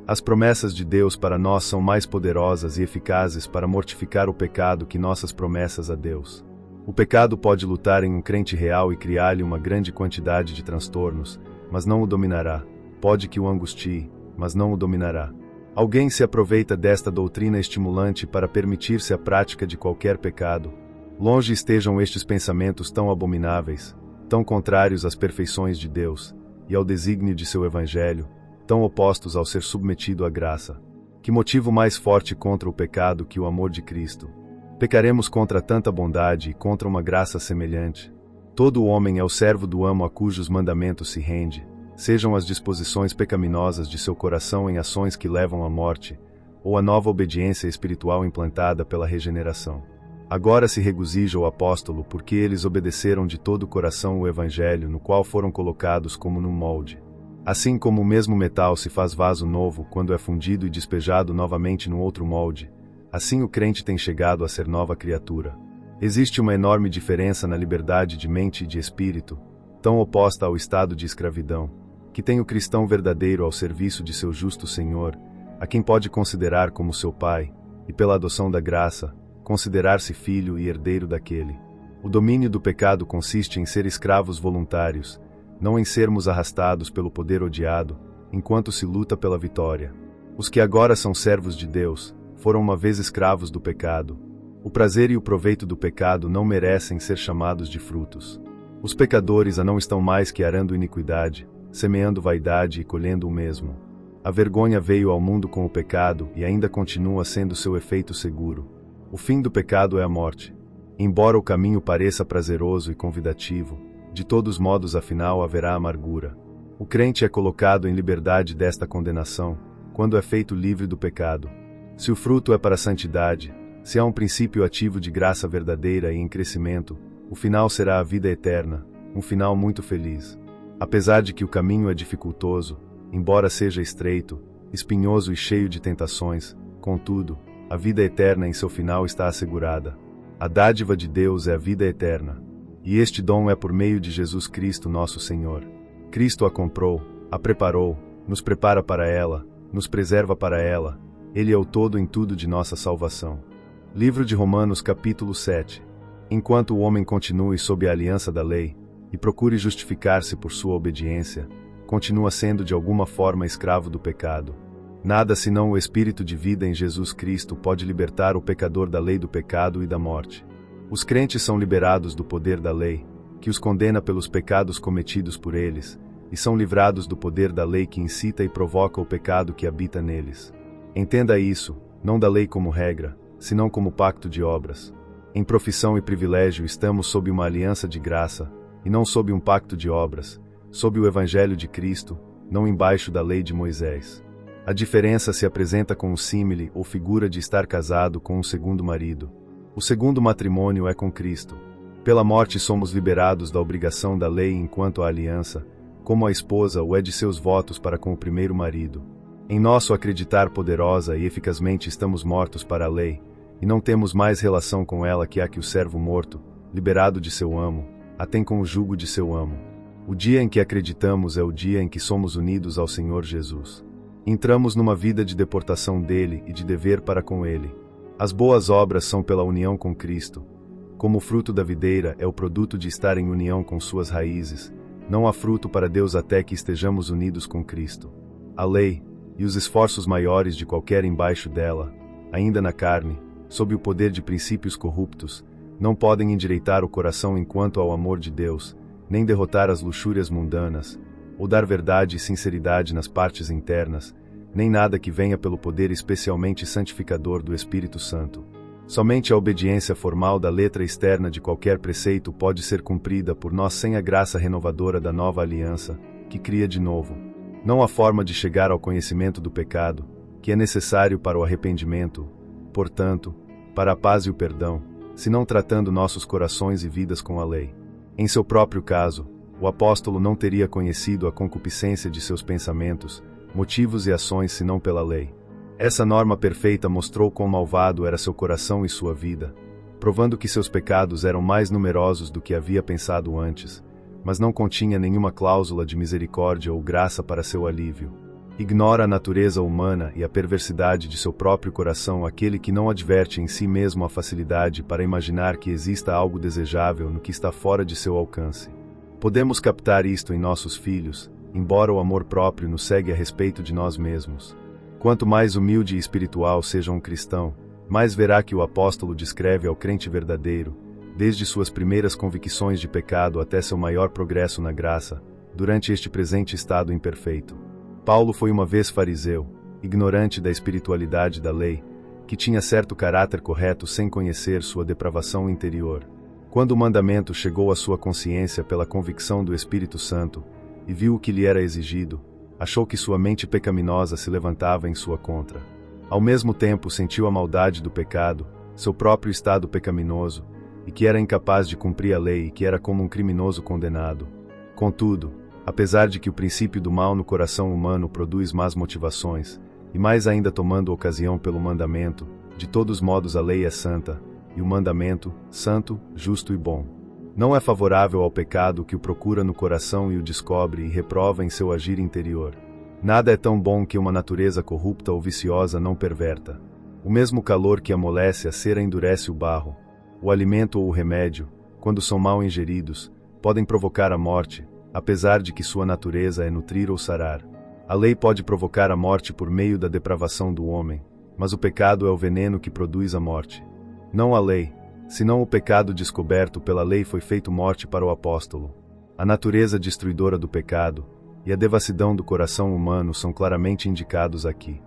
As promessas de Deus para nós são mais poderosas e eficazes para mortificar o pecado que nossas promessas a Deus. O pecado pode lutar em um crente real e criar-lhe uma grande quantidade de transtornos, mas não o dominará. Pode que o angustie, mas não o dominará. Alguém se aproveita desta doutrina estimulante para permitir-se a prática de qualquer pecado. Longe estejam estes pensamentos tão abomináveis, tão contrários às perfeições de Deus, e ao desígnio de seu Evangelho, tão opostos ao ser submetido à graça. Que motivo mais forte contra o pecado que o amor de Cristo? Pecaremos contra tanta bondade e contra uma graça semelhante. Todo homem é o servo do amo a cujos mandamentos se rende, sejam as disposições pecaminosas de seu coração em ações que levam à morte, ou a nova obediência espiritual implantada pela regeneração. Agora se regozija o apóstolo porque eles obedeceram de todo o coração o Evangelho no qual foram colocados como num molde. Assim como o mesmo metal se faz vaso novo quando é fundido e despejado novamente no outro molde, assim o crente tem chegado a ser nova criatura. Existe uma enorme diferença na liberdade de mente e de espírito, tão oposta ao estado de escravidão, que tem o cristão verdadeiro ao serviço de seu justo Senhor, a quem pode considerar como seu Pai, e pela adoção da graça, considerar-se filho e herdeiro daquele. O domínio do pecado consiste em ser escravos voluntários, não em sermos arrastados pelo poder odiado, enquanto se luta pela vitória. Os que agora são servos de Deus, foram uma vez escravos do pecado. O prazer e o proveito do pecado não merecem ser chamados de frutos. Os pecadores não estão mais que arando iniquidade, semeando vaidade e colhendo o mesmo. A vergonha veio ao mundo com o pecado e ainda continua sendo seu efeito seguro. O fim do pecado é a morte. Embora o caminho pareça prazeroso e convidativo, de todos modos afinal haverá amargura. O crente é colocado em liberdade desta condenação, quando é feito livre do pecado. Se o fruto é para a santidade, se há um princípio ativo de graça verdadeira e em crescimento, o final será a vida eterna, um final muito feliz. Apesar de que o caminho é dificultoso, embora seja estreito, espinhoso e cheio de tentações, contudo, a vida eterna em seu final está assegurada. A dádiva de Deus é a vida eterna. E este dom é por meio de Jesus Cristo nosso Senhor. Cristo a comprou, a preparou, nos prepara para ela, nos preserva para ela. Ele é o todo em tudo de nossa salvação. Livro de Romanos capítulo 7. Enquanto o homem continue sob a aliança da lei, e procure justificar-se por sua obediência, continua sendo de alguma forma escravo do pecado. Nada senão o Espírito de vida em Jesus Cristo pode libertar o pecador da lei do pecado e da morte. Os crentes são liberados do poder da lei, que os condena pelos pecados cometidos por eles, e são livrados do poder da lei que incita e provoca o pecado que habita neles. Entenda isso, não da lei como regra, senão como pacto de obras. Em profissão e privilégio estamos sob uma aliança de graça, e não sob um pacto de obras, sob o Evangelho de Cristo, não embaixo da lei de Moisés. A diferença se apresenta com o símile ou figura de estar casado com um segundo marido. O segundo matrimônio é com Cristo. Pela morte somos liberados da obrigação da lei enquanto a aliança, como a esposa o é de seus votos para com o primeiro marido. Em nosso acreditar poderosa e eficazmente estamos mortos para a lei, e não temos mais relação com ela que a que o servo morto, liberado de seu amo, a tem com o jugo de seu amo. O dia em que acreditamos é o dia em que somos unidos ao Senhor Jesus. Entramos numa vida de deportação dele e de dever para com ele. As boas obras são pela união com Cristo. Como o fruto da videira é o produto de estar em união com suas raízes, não há fruto para Deus até que estejamos unidos com Cristo. A lei, e os esforços maiores de qualquer embaixo dela, ainda na carne, sob o poder de princípios corruptos, não podem endireitar o coração enquanto ao amor de Deus, nem derrotar as luxúrias mundanas, ou dar verdade e sinceridade nas partes internas, nem nada que venha pelo poder especialmente santificador do Espírito Santo. Somente a obediência formal da letra externa de qualquer preceito pode ser cumprida por nós sem a graça renovadora da nova aliança, que cria de novo. Não há forma de chegar ao conhecimento do pecado, que é necessário para o arrependimento, portanto, para a paz e o perdão, senão tratando nossos corações e vidas com a lei. Em seu próprio caso, o apóstolo não teria conhecido a concupiscência de seus pensamentos, motivos e ações senão pela lei. Essa norma perfeita mostrou quão malvado era seu coração e sua vida, provando que seus pecados eram mais numerosos do que havia pensado antes, mas não continha nenhuma cláusula de misericórdia ou graça para seu alívio. Ignora a natureza humana e a perversidade de seu próprio coração aquele que não adverte em si mesmo a facilidade para imaginar que exista algo desejável no que está fora de seu alcance. Podemos captar isto em nossos filhos, embora o amor próprio nos segue a respeito de nós mesmos. Quanto mais humilde e espiritual seja um cristão, mais verá que o apóstolo descreve ao crente verdadeiro, desde suas primeiras convicções de pecado até seu maior progresso na graça, durante este presente estado imperfeito. Paulo foi uma vez fariseu, ignorante da espiritualidade da lei, que tinha certo caráter correto sem conhecer sua depravação interior. Quando o mandamento chegou à sua consciência pela convicção do Espírito Santo, e viu o que lhe era exigido, achou que sua mente pecaminosa se levantava em sua contra. Ao mesmo tempo sentiu a maldade do pecado, seu próprio estado pecaminoso, e que era incapaz de cumprir a lei e que era como um criminoso condenado. Contudo, apesar de que o princípio do mal no coração humano produz más motivações, e mais ainda tomando ocasião pelo mandamento, de todos modos a lei é santa, e o mandamento, santo, justo e bom. Não é favorável ao pecado que o procura no coração e o descobre e reprova em seu agir interior. Nada é tão bom que uma natureza corrupta ou viciosa não perverta. O mesmo calor que amolece a cera endurece o barro. O alimento ou o remédio, quando são mal ingeridos, podem provocar a morte, apesar de que sua natureza é nutrir ou sarar. A lei pode provocar a morte por meio da depravação do homem, mas o pecado é o veneno que produz a morte. Não a lei, senão o pecado descoberto pela lei foi feito morte para o apóstolo. A natureza destruidora do pecado e a devassidão do coração humano são claramente indicados aqui.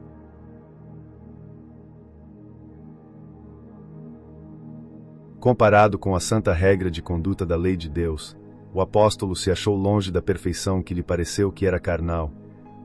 Comparado com a santa regra de conduta da lei de Deus, o apóstolo se achou longe da perfeição que lhe pareceu que era carnal,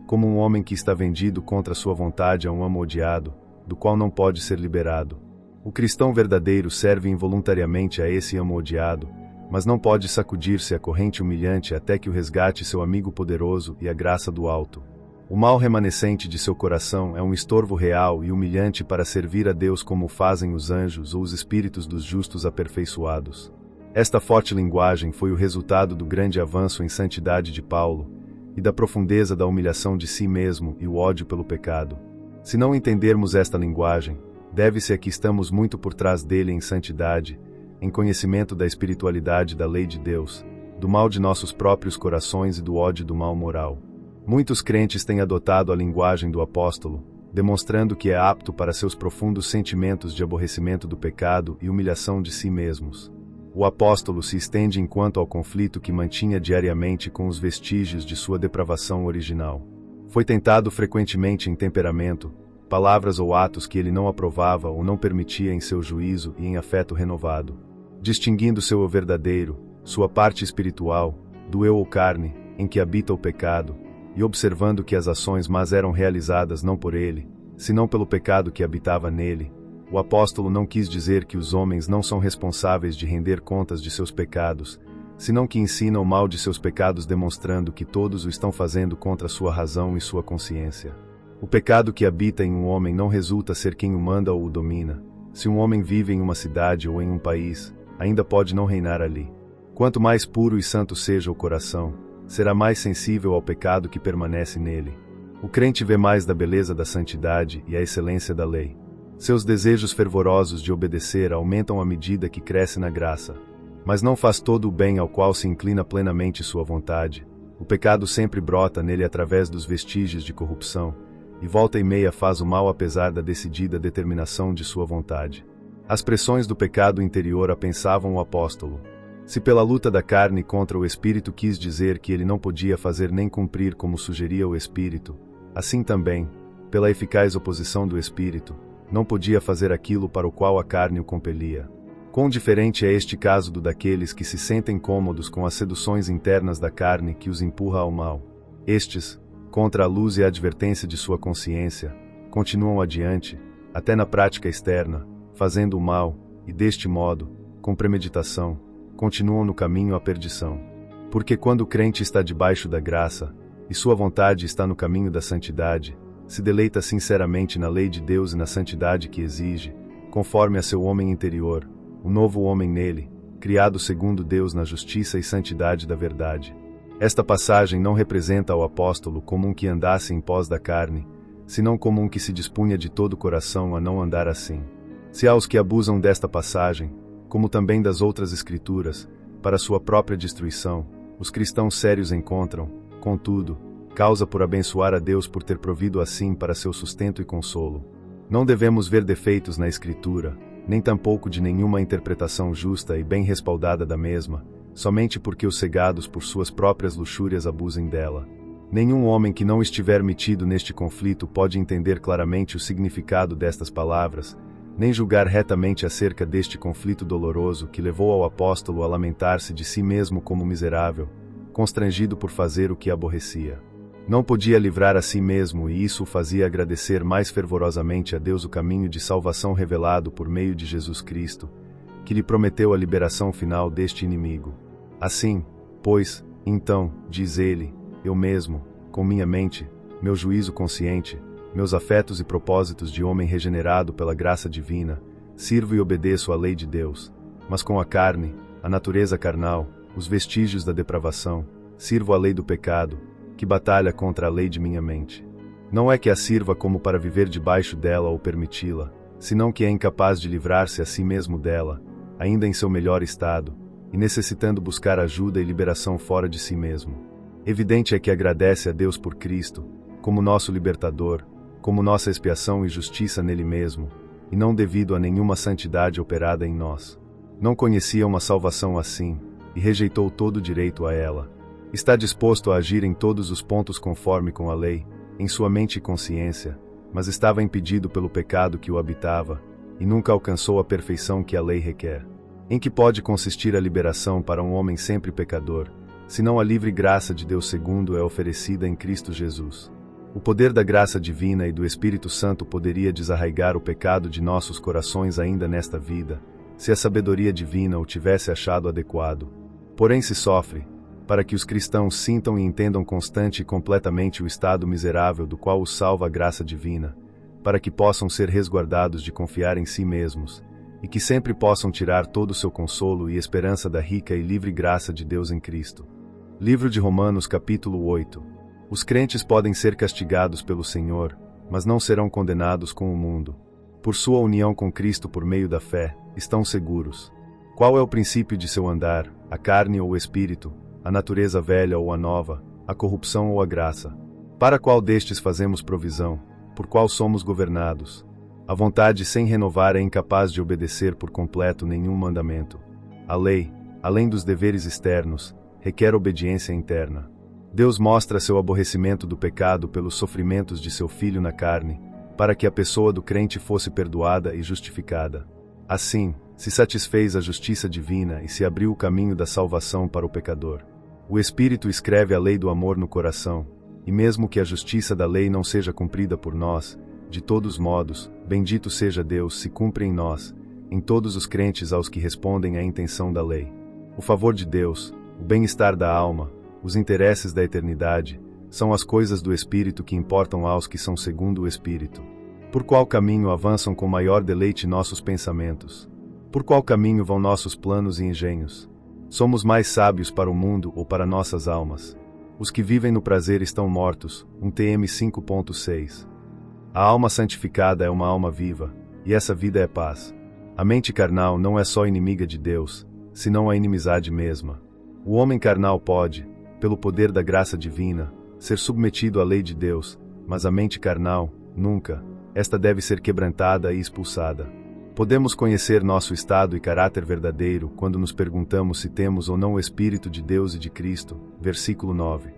como um homem que está vendido contra sua vontade a um amo odiado, do qual não pode ser liberado. O cristão verdadeiro serve involuntariamente a esse amo odiado, mas não pode sacudir-se a corrente humilhante até que o resgate seu amigo poderoso e a graça do alto. O mal remanescente de seu coração é um estorvo real e humilhante para servir a Deus como fazem os anjos ou os espíritos dos justos aperfeiçoados. Esta forte linguagem foi o resultado do grande avanço em santidade de Paulo, e da profundeza da humilhação de si mesmo e o ódio pelo pecado. Se não entendermos esta linguagem, deve-se a que estamos muito por trás dele em santidade, em conhecimento da espiritualidade da lei de Deus, do mal de nossos próprios corações e do ódio do mal moral. Muitos crentes têm adotado a linguagem do apóstolo, demonstrando que é apto para seus profundos sentimentos de aborrecimento do pecado e humilhação de si mesmos. O apóstolo se estende enquanto ao conflito que mantinha diariamente com os vestígios de sua depravação original. Foi tentado frequentemente em temperamento, palavras ou atos que ele não aprovava ou não permitia em seu juízo e em afeto renovado. Distinguindo seu eu verdadeiro, sua parte espiritual, do eu ou carne, em que habita o pecado, e observando que as ações más eram realizadas não por ele, senão pelo pecado que habitava nele, o apóstolo não quis dizer que os homens não são responsáveis de render contas de seus pecados, senão que ensina o mal de seus pecados demonstrando que todos o estão fazendo contra sua razão e sua consciência. O pecado que habita em um homem não resulta ser quem o manda ou o domina. Se um homem vive em uma cidade ou em um país, ainda pode não reinar ali. Quanto mais puro e santo seja o coração, será mais sensível ao pecado que permanece nele. O crente vê mais da beleza da santidade e a excelência da lei. Seus desejos fervorosos de obedecer aumentam à medida que cresce na graça. Mas não faz todo o bem ao qual se inclina plenamente sua vontade. O pecado sempre brota nele através dos vestígios de corrupção, e volta e meia faz o mal apesar da decidida determinação de sua vontade. As pressões do pecado interior apensavam o apóstolo. Se pela luta da carne contra o espírito quis dizer que ele não podia fazer nem cumprir como sugeria o espírito, assim também, pela eficaz oposição do espírito, não podia fazer aquilo para o qual a carne o compelia. Quão diferente é este caso do daqueles que se sentem cômodos com as seduções internas da carne que os empurra ao mal. Estes, contra a luz e a advertência de sua consciência, continuam adiante, até na prática externa, fazendo o mal, e deste modo, com premeditação, continuam no caminho à perdição. Porque quando o crente está debaixo da graça, e sua vontade está no caminho da santidade, se deleita sinceramente na lei de Deus e na santidade que exige, conforme a seu homem interior, o novo homem nele, criado segundo Deus na justiça e santidade da verdade. Esta passagem não representa ao apóstolo como um que andasse em pós da carne, senão como um que se dispunha de todo o coração a não andar assim. Se há os que abusam desta passagem, como também das outras escrituras, para sua própria destruição, os cristãos sérios encontram, contudo, causa por abençoar a Deus por ter provido assim para seu sustento e consolo. Não devemos ver defeitos na escritura, nem tampouco de nenhuma interpretação justa e bem respaldada da mesma, somente porque os cegados por suas próprias luxúrias abusem dela. Nenhum homem que não estiver metido neste conflito pode entender claramente o significado destas palavras, nem julgar retamente acerca deste conflito doloroso que levou ao apóstolo a lamentar-se de si mesmo como miserável, constrangido por fazer o que aborrecia. Não podia livrar a si mesmo e isso o fazia agradecer mais fervorosamente a Deus o caminho de salvação revelado por meio de Jesus Cristo, que lhe prometeu a liberação final deste inimigo. Assim, pois, então, diz ele, eu mesmo, com minha mente, meu juízo consciente, meus afetos e propósitos de homem regenerado pela graça divina, sirvo e obedeço à lei de Deus, mas com a carne, a natureza carnal, os vestígios da depravação, sirvo à lei do pecado, que batalha contra a lei de minha mente. Não é que a sirva como para viver debaixo dela ou permiti-la, senão que é incapaz de livrar-se a si mesmo dela, ainda em seu melhor estado, e necessitando buscar ajuda e liberação fora de si mesmo. Evidente é que agradece a Deus por Cristo, como nosso libertador, como nossa expiação e justiça nele mesmo, e não devido a nenhuma santidade operada em nós. Não conhecia uma salvação assim, e rejeitou todo o direito a ela. Está disposto a agir em todos os pontos conforme com a lei, em sua mente e consciência, mas estava impedido pelo pecado que o habitava, e nunca alcançou a perfeição que a lei requer. Em que pode consistir a liberação para um homem sempre pecador, senão a livre graça de Deus segundo é oferecida em Cristo Jesus? O poder da graça divina e do Espírito Santo poderia desarraigar o pecado de nossos corações ainda nesta vida, se a sabedoria divina o tivesse achado adequado. Porém se sofre, para que os cristãos sintam e entendam constante e completamente o estado miserável do qual os salva a graça divina, para que possam ser resguardados de confiar em si mesmos, e que sempre possam tirar todo o seu consolo e esperança da rica e livre graça de Deus em Cristo. Livro de Romanos capítulo 8. Os crentes podem ser castigados pelo Senhor, mas não serão condenados com o mundo. Por sua união com Cristo por meio da fé, estão seguros. Qual é o princípio de seu andar, a carne ou o espírito, a natureza velha ou a nova, a corrupção ou a graça? Para qual destes fazemos provisão? Por qual somos governados? A vontade sem renovar é incapaz de obedecer por completo nenhum mandamento. A lei, além dos deveres externos, requer obediência interna. Deus mostra seu aborrecimento do pecado pelos sofrimentos de seu Filho na carne, para que a pessoa do crente fosse perdoada e justificada. Assim, se satisfez a justiça divina e se abriu o caminho da salvação para o pecador. O Espírito escreve a lei do amor no coração, e mesmo que a justiça da lei não seja cumprida por nós, de todos modos, bendito seja Deus se cumpre em nós, em todos os crentes aos que respondem à intenção da lei. O favor de Deus, o bem-estar da alma, os interesses da eternidade, são as coisas do Espírito que importam aos que são segundo o Espírito. Por qual caminho avançam com maior deleite nossos pensamentos? Por qual caminho vão nossos planos e engenhos? Somos mais sábios para o mundo ou para nossas almas? Os que vivem no prazer estão mortos. 1 TM 5.6. A alma santificada é uma alma viva, e essa vida é paz. A mente carnal não é só inimiga de Deus, senão a inimizade mesma. O homem carnal pode, pelo poder da graça divina, ser submetido à lei de Deus, mas a mente carnal, nunca. Esta deve ser quebrantada e expulsada. Podemos conhecer nosso estado e caráter verdadeiro quando nos perguntamos se temos ou não o Espírito de Deus e de Cristo. Versículo 9.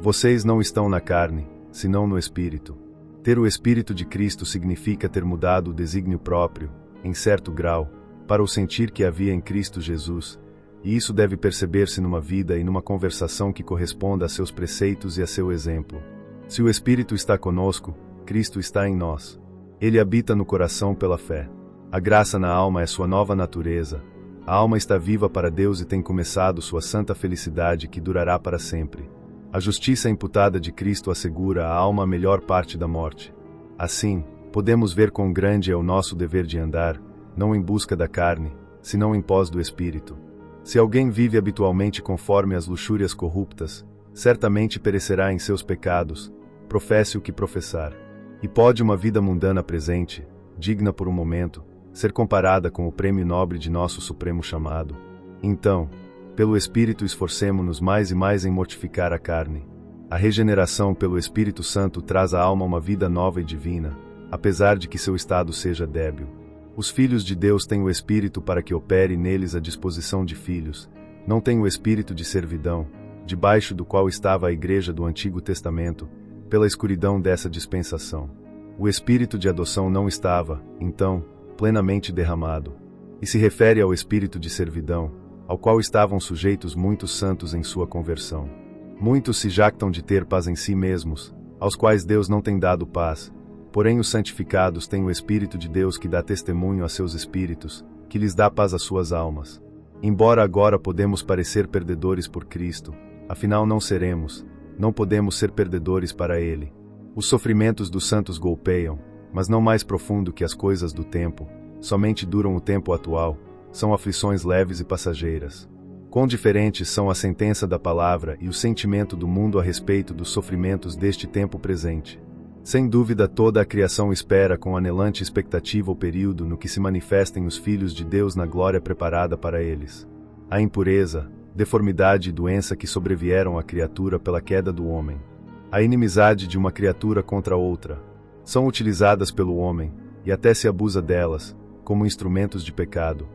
Vocês não estão na carne, senão no Espírito. Ter o Espírito de Cristo significa ter mudado o desígnio próprio, em certo grau, para o sentir que havia em Cristo Jesus, e isso deve perceber-se numa vida e numa conversação que corresponda a seus preceitos e a seu exemplo. Se o Espírito está conosco, Cristo está em nós. Ele habita no coração pela fé. A graça na alma é sua nova natureza. A alma está viva para Deus e tem começado sua santa felicidade que durará para sempre. A justiça imputada de Cristo assegura à alma a melhor parte da morte. Assim, podemos ver quão grande é o nosso dever de andar, não em busca da carne, senão em pós do Espírito. Se alguém vive habitualmente conforme as luxúrias corruptas, certamente perecerá em seus pecados, professe o que professar. E pode uma vida mundana presente, digna por um momento, ser comparada com o prêmio nobre de nosso supremo chamado? Então, pelo Espírito esforcemo-nos mais e mais em mortificar a carne. A regeneração pelo Espírito Santo traz à alma uma vida nova e divina, apesar de que seu estado seja débil. Os filhos de Deus têm o Espírito para que opere neles a disposição de filhos, não têm o espírito de servidão, debaixo do qual estava a igreja do Antigo Testamento, pela escuridão dessa dispensação. O espírito de adoção não estava, então, plenamente derramado. E se refere ao espírito de servidão, ao qual estavam sujeitos muitos santos em sua conversão. Muitos se jactam de ter paz em si mesmos, aos quais Deus não tem dado paz. Porém os santificados têm o Espírito de Deus que dá testemunho a seus espíritos, que lhes dá paz às suas almas. Embora agora podemos parecer perdedores por Cristo, afinal não seremos, não podemos ser perdedores para Ele. Os sofrimentos dos santos golpeiam, mas não mais profundo que as coisas do tempo, somente duram o tempo atual, são aflições leves e passageiras. Quão diferentes são a sentença da palavra e o sentimento do mundo a respeito dos sofrimentos deste tempo presente. Sem dúvida toda a criação espera com anelante expectativa o período no que se manifestem os filhos de Deus na glória preparada para eles. A impureza, deformidade e doença que sobrevieram à criatura pela queda do homem, a inimizade de uma criatura contra outra, são utilizadas pelo homem, e até se abusa delas, como instrumentos de pecado.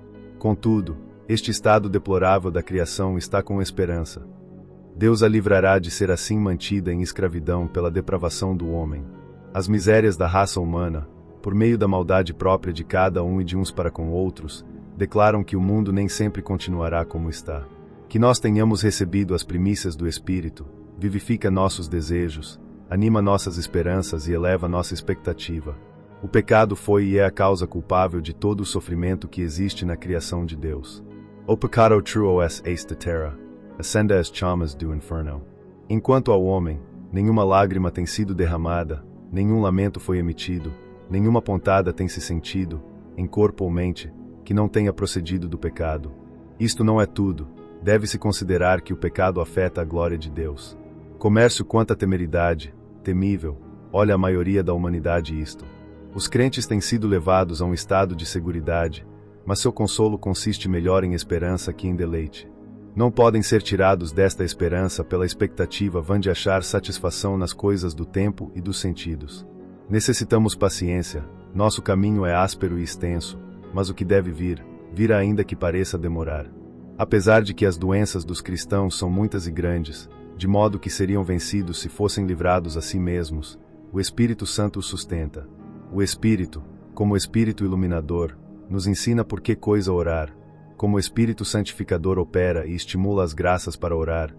Contudo, este estado deplorável da criação está com esperança. Deus a livrará de ser assim mantida em escravidão pela depravação do homem. As misérias da raça humana, por meio da maldade própria de cada um e de uns para com outros, declaram que o mundo nem sempre continuará como está. Que nós tenhamos recebido as primícias do Espírito, vivifica nossos desejos, anima nossas esperanças e eleva nossa expectativa. O pecado foi e é a causa culpável de todo o sofrimento que existe na criação de Deus. O pecado truos eis de terra, ascenda as chamas do inferno. Enquanto ao homem, nenhuma lágrima tem sido derramada, nenhum lamento foi emitido, nenhuma pontada tem se sentido, em corpo ou mente, que não tenha procedido do pecado. Isto não é tudo, deve-se considerar que o pecado afeta a glória de Deus. Comércio quanta temeridade, temível, olha a maioria da humanidade isto. Os crentes têm sido levados a um estado de seguridade, mas seu consolo consiste melhor em esperança que em deleite. Não podem ser tirados desta esperança pela expectativa vã de achar satisfação nas coisas do tempo e dos sentidos. Necessitamos paciência, nosso caminho é áspero e extenso, mas o que deve vir, virá ainda que pareça demorar. Apesar de que as doenças dos cristãos são muitas e grandes, de modo que seriam vencidos se fossem livrados a si mesmos, o Espírito Santo os sustenta. O Espírito, como Espírito iluminador, nos ensina por que coisa orar, como o Espírito santificador opera e estimula as graças para orar,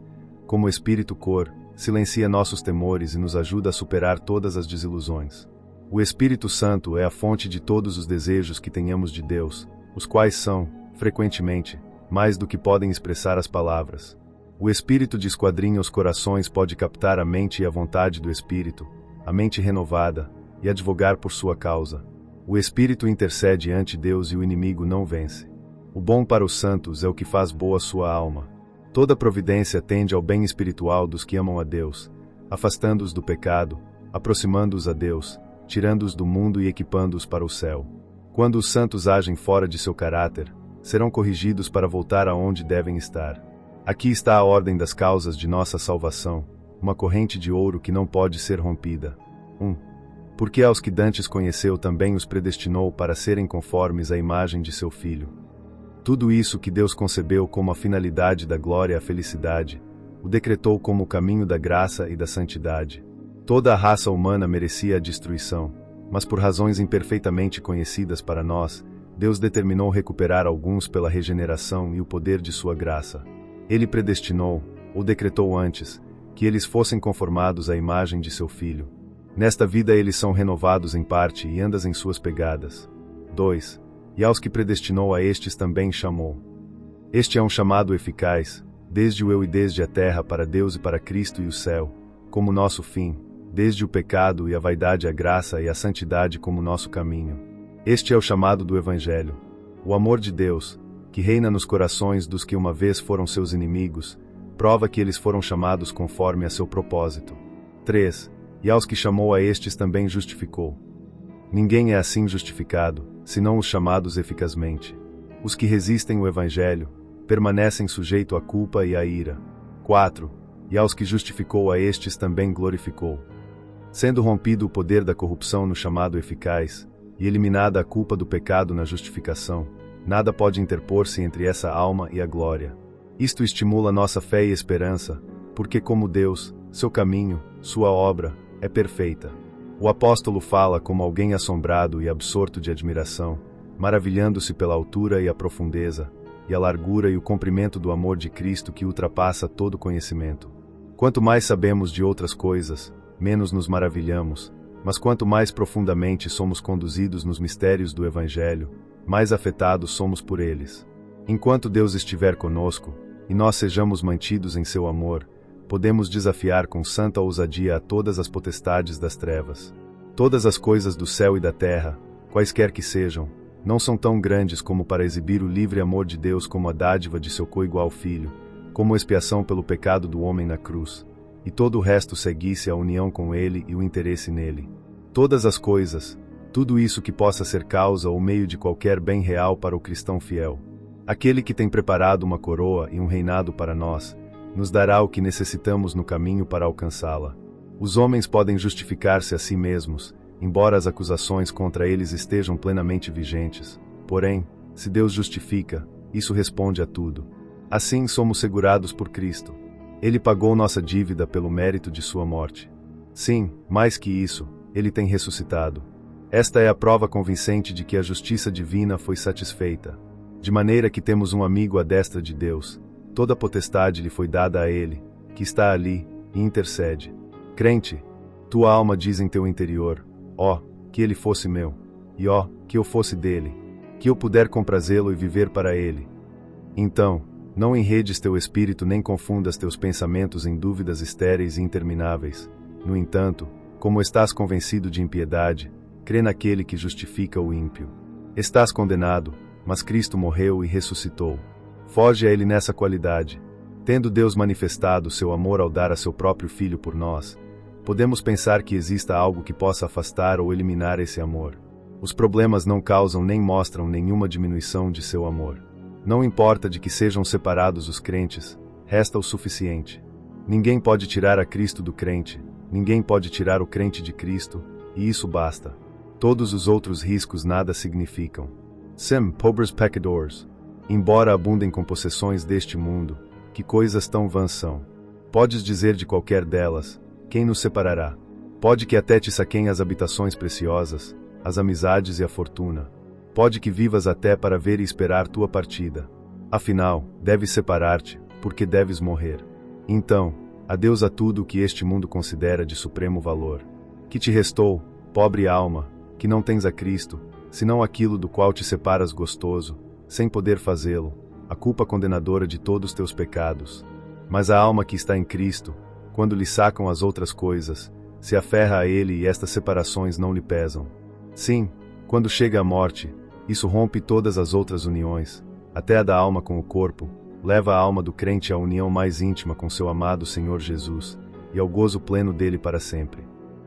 como o Espírito cor, silencia nossos temores e nos ajuda a superar todas as desilusões. O Espírito Santo é a fonte de todos os desejos que tenhamos de Deus, os quais são, frequentemente, mais do que podem expressar as palavras. O Espírito de esquadrinha os corações pode captar a mente e a vontade do Espírito, a mente renovada, e advogar por sua causa. O Espírito intercede ante Deus e o inimigo não vence. O bom para os santos é o que faz boa sua alma. Toda providência tende ao bem espiritual dos que amam a Deus, afastando-os do pecado, aproximando-os a Deus, tirando-os do mundo e equipando-os para o céu. Quando os santos agem fora de seu caráter, serão corrigidos para voltar aonde devem estar. Aqui está a ordem das causas de nossa salvação, uma corrente de ouro que não pode ser rompida. 1. Porque aos que dantes conheceu também os predestinou para serem conformes à imagem de seu Filho. Tudo isso que Deus concebeu como a finalidade da glória e a felicidade, o decretou como o caminho da graça e da santidade. Toda a raça humana merecia a destruição, mas por razões imperfeitamente conhecidas para nós, Deus determinou recuperar alguns pela regeneração e o poder de sua graça. Ele predestinou, ou decretou antes, que eles fossem conformados à imagem de seu Filho. Nesta vida eles são renovados em parte e andas em suas pegadas. 2. E aos que predestinou a estes também chamou. Este é um chamado eficaz, desde o eu e desde a terra para Deus e para Cristo e o céu, como nosso fim, desde o pecado e a vaidade a graça e a santidade como nosso caminho. Este é o chamado do Evangelho. O amor de Deus, que reina nos corações dos que uma vez foram seus inimigos, prova que eles foram chamados conforme a seu propósito. 3. E aos que chamou a estes também justificou. Ninguém é assim justificado, senão os chamados eficazmente. Os que resistem o Evangelho, permanecem sujeitos à culpa e à ira. 4. E aos que justificou a estes também glorificou. Sendo rompido o poder da corrupção no chamado eficaz, e eliminada a culpa do pecado na justificação, nada pode interpor-se entre essa alma e a glória. Isto estimula nossa fé e esperança, porque como Deus, seu caminho, sua obra, é perfeita. O apóstolo fala como alguém assombrado e absorto de admiração, maravilhando-se pela altura e a profundeza, e a largura e o comprimento do amor de Cristo que ultrapassa todo conhecimento. Quanto mais sabemos de outras coisas, menos nos maravilhamos, mas quanto mais profundamente somos conduzidos nos mistérios do Evangelho, mais afetados somos por eles. Enquanto Deus estiver conosco, e nós sejamos mantidos em seu amor, podemos desafiar com santa ousadia a todas as potestades das trevas. Todas as coisas do céu e da terra, quaisquer que sejam, não são tão grandes como para exibir o livre amor de Deus como a dádiva de seu coigual Filho, como expiação pelo pecado do homem na cruz, e todo o resto seguisse a união com ele e o interesse nele. Todas as coisas, tudo isso que possa ser causa ou meio de qualquer bem real para o cristão fiel. Aquele que tem preparado uma coroa e um reinado para nós, nos dará o que necessitamos no caminho para alcançá-la. Os homens podem justificar-se a si mesmos, embora as acusações contra eles estejam plenamente vigentes. Porém, se Deus justifica, isso responde a tudo. Assim somos segurados por Cristo. Ele pagou nossa dívida pelo mérito de sua morte. Sim, mais que isso, ele tem ressuscitado. Esta é a prova convincente de que a justiça divina foi satisfeita. de maneira que temos um amigo à destra de Deus, toda a potestade lhe foi dada a ele, que está ali, e intercede. Crente, tua alma diz em teu interior, ó, que ele fosse meu, e ó, que eu fosse dele, que eu puder comprazê-lo e viver para ele. Então, não enredes teu espírito nem confundas teus pensamentos em dúvidas estéreis e intermináveis. No entanto, como estás convencido de impiedade, crê naquele que justifica o ímpio. Estás condenado, mas Cristo morreu e ressuscitou. Foge a ele nessa qualidade. Tendo Deus manifestado seu amor ao dar a seu próprio Filho por nós, podemos pensar que exista algo que possa afastar ou eliminar esse amor. Os problemas não causam nem mostram nenhuma diminuição de seu amor. Não importa de que sejam separados os crentes, resta o suficiente. Ninguém pode tirar a Cristo do crente, ninguém pode tirar o crente de Cristo, e isso basta. Todos os outros riscos nada significam. Sim, pobres pecadores. Embora abundem com possessões deste mundo, que coisas tão vãs são. Podes dizer de qualquer delas, quem nos separará? Pode que até te saquem as habitações preciosas, as amizades e a fortuna. Pode que vivas até para ver e esperar tua partida. Afinal, deves separar-te, porque deves morrer. Então, adeus a tudo o que este mundo considera de supremo valor. Que te restou, pobre alma, que não tens a Cristo, senão aquilo do qual te separas gostoso, sem poder fazê-lo, a culpa condenadora de todos teus pecados. Mas a alma que está em Cristo, quando lhe sacam as outras coisas, se aferra a ele e estas separações não lhe pesam. Sim, quando chega a morte, isso rompe todas as outras uniões, até a da alma com o corpo, leva a alma do crente à união mais íntima com seu amado Senhor Jesus, e ao gozo pleno dele para sempre.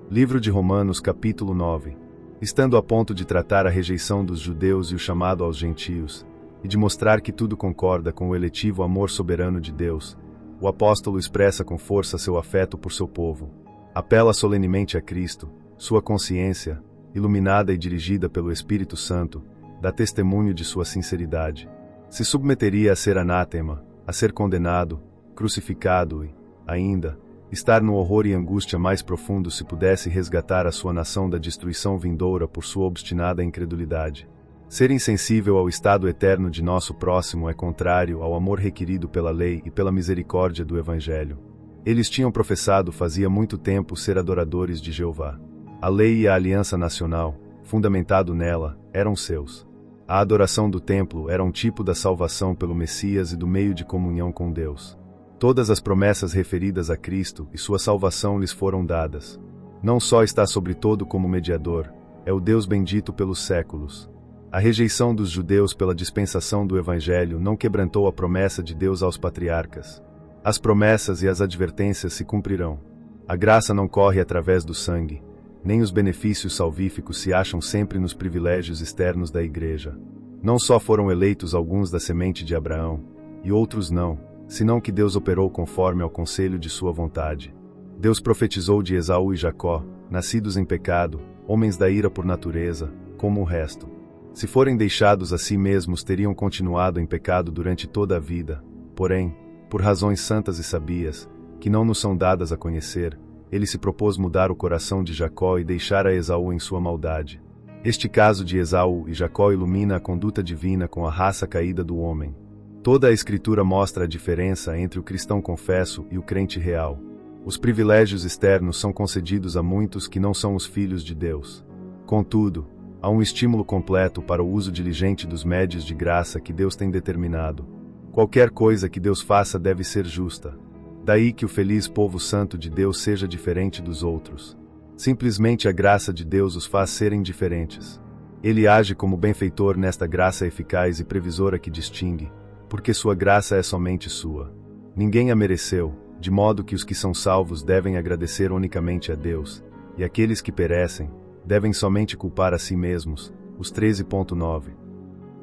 Livro de Romanos capítulo 9. Estando a ponto de tratar a rejeição dos judeus e o chamado aos gentios, e de mostrar que tudo concorda com o eletivo amor soberano de Deus, o apóstolo expressa com força seu afeto por seu povo. Apela solenemente a Cristo, sua consciência, iluminada e dirigida pelo Espírito Santo, dá testemunho de sua sinceridade. Se submeteria a ser anátema, a ser condenado, crucificado e, ainda, estar no horror e angústia mais profundo se pudesse resgatar a sua nação da destruição vindoura por sua obstinada incredulidade. Ser insensível ao estado eterno de nosso próximo é contrário ao amor requerido pela lei e pela misericórdia do Evangelho. Eles tinham professado fazia muito tempo ser adoradores de Jeová. A lei e a aliança nacional, fundamentado nela, eram seus. A adoração do templo era um tipo da salvação pelo Messias e do meio de comunhão com Deus. Todas as promessas referidas a Cristo e sua salvação lhes foram dadas. Não só está sobre todo como mediador, é o Deus bendito pelos séculos. A rejeição dos judeus pela dispensação do Evangelho não quebrantou a promessa de Deus aos patriarcas. As promessas e as advertências se cumprirão. A graça não corre através do sangue, nem os benefícios salvíficos se acham sempre nos privilégios externos da Igreja. Não só foram eleitos alguns da semente de Abraão, e outros não, senão que Deus operou conforme ao conselho de sua vontade. Deus profetizou de Esaú e Jacó, nascidos em pecado, homens da ira por natureza, como o resto. Se forem deixados a si mesmos teriam continuado em pecado durante toda a vida, porém, por razões santas e sabias, que não nos são dadas a conhecer, ele se propôs mudar o coração de Jacó e deixar a Esaú em sua maldade. Este caso de Esaú e Jacó ilumina a conduta divina com a raça caída do homem. Toda a Escritura mostra a diferença entre o cristão confesso e o crente real. Os privilégios externos são concedidos a muitos que não são os filhos de Deus. Contudo, há um estímulo completo para o uso diligente dos médios de graça que Deus tem determinado. Qualquer coisa que Deus faça deve ser justa. Daí que o feliz povo santo de Deus seja diferente dos outros. Simplesmente a graça de Deus os faz serem diferentes. Ele age como benfeitor nesta graça eficaz e previsora que distingue, porque sua graça é somente sua. Ninguém a mereceu, de modo que os que são salvos devem agradecer unicamente a Deus, e aqueles que perecem, devem somente culpar a si mesmos. Os 13.9.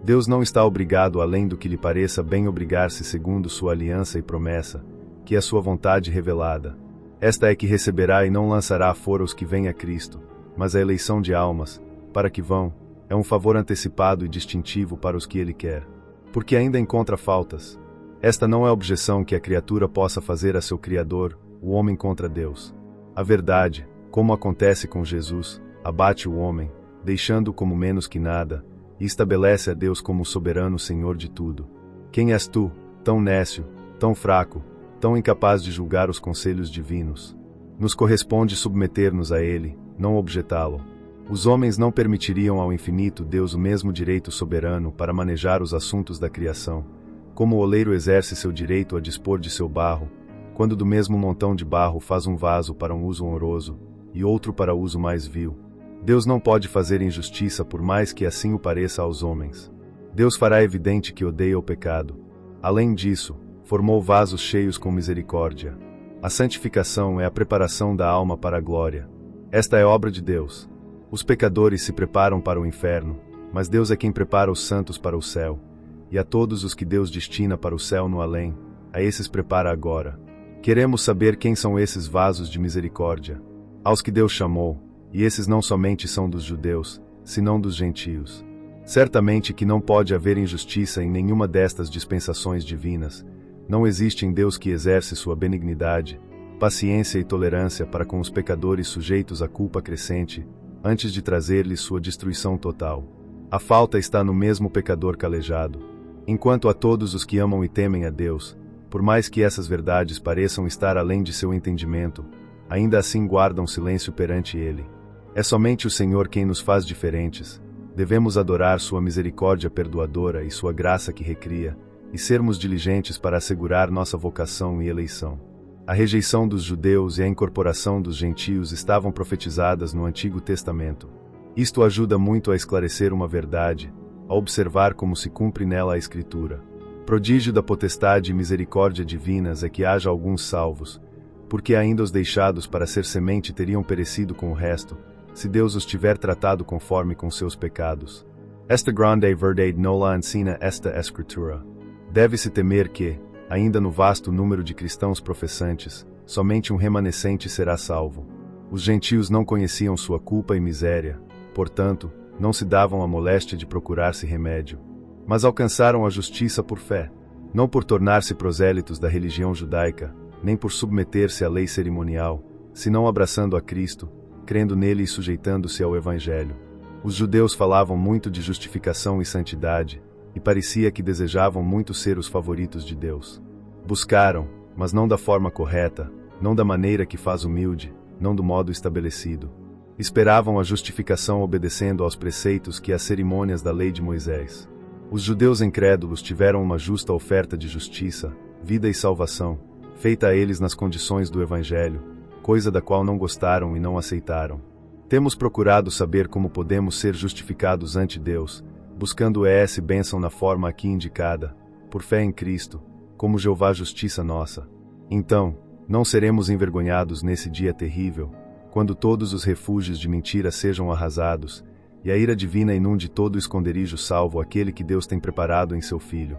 Deus não está obrigado além do que lhe pareça bem obrigar-se segundo sua aliança e promessa, que é sua vontade revelada. Esta é que receberá e não lançará fora os que vêm a Cristo, mas a eleição de almas, para que vão, é um favor antecipado e distintivo para os que ele quer. Porque ainda encontra faltas. Esta não é objeção que a criatura possa fazer a seu Criador, o homem contra Deus. A verdade, como acontece com Jesus, abate o homem, deixando-o como menos que nada, e estabelece a Deus como o soberano Senhor de tudo. Quem és tu, tão nécio, tão fraco, tão incapaz de julgar os conselhos divinos? Nos corresponde submeter-nos a ele, não objetá-lo. Os homens não permitiriam ao infinito Deus o mesmo direito soberano para manejar os assuntos da criação, como o oleiro exerce seu direito a dispor de seu barro, quando do mesmo montão de barro faz um vaso para um uso honroso, e outro para uso mais vil. Deus não pode fazer injustiça por mais que assim o pareça aos homens. Deus fará evidente que odeia o pecado. Além disso, formou vasos cheios com misericórdia. A santificação é a preparação da alma para a glória. Esta é obra de Deus. Os pecadores se preparam para o inferno, mas Deus é quem prepara os santos para o céu. E a todos os que Deus destina para o céu no além, a esses prepara agora. Queremos saber quem são esses vasos de misericórdia. Aos que Deus chamou, e esses não somente são dos judeus, senão dos gentios. Certamente que não pode haver injustiça em nenhuma destas dispensações divinas. Não existe em Deus que exerce sua benignidade, paciência e tolerância para com os pecadores sujeitos à culpa crescente, antes de trazer-lhes sua destruição total. A falta está no mesmo pecador calejado. Enquanto a todos os que amam e temem a Deus, por mais que essas verdades pareçam estar além de seu entendimento, ainda assim guardam silêncio perante Ele. É somente o Senhor quem nos faz diferentes. Devemos adorar sua misericórdia perdoadora e sua graça que recria, e sermos diligentes para assegurar nossa vocação e eleição. A rejeição dos judeus e a incorporação dos gentios estavam profetizadas no Antigo Testamento. Isto ajuda muito a esclarecer uma verdade, a observar como se cumpre nela a Escritura. Prodígio da potestade e misericórdia divinas é que haja alguns salvos, porque ainda os deixados para ser semente teriam perecido com o resto, se Deus os tiver tratado conforme com seus pecados. Esta grande verdade nola ensina esta Escritura. Deve-se temer que, ainda no vasto número de cristãos professantes, somente um remanescente será salvo. Os gentios não conheciam sua culpa e miséria, portanto, não se davam a moléstia de procurar-se remédio, mas alcançaram a justiça por fé, não por tornar-se prosélitos da religião judaica, nem por submeter-se à lei cerimonial, senão abraçando a Cristo, crendo nele e sujeitando-se ao Evangelho. Os judeus falavam muito de justificação e santidade, e parecia que desejavam muito ser os favoritos de Deus. Buscaram, mas não da forma correta, não da maneira que faz humilde, não do modo estabelecido. Esperavam a justificação obedecendo aos preceitos que as cerimônias da lei de Moisés. Os judeus incrédulos tiveram uma justa oferta de justiça, vida e salvação, feita a eles nas condições do Evangelho, coisa da qual não gostaram e não aceitaram. Temos procurado saber como podemos ser justificados ante Deus, buscando essa bênção na forma aqui indicada, por fé em Cristo, como Jeová justiça nossa. Então, não seremos envergonhados nesse dia terrível, quando todos os refúgios de mentira sejam arrasados, e a ira divina inunde todo o esconderijo salvo aquele que Deus tem preparado em seu Filho.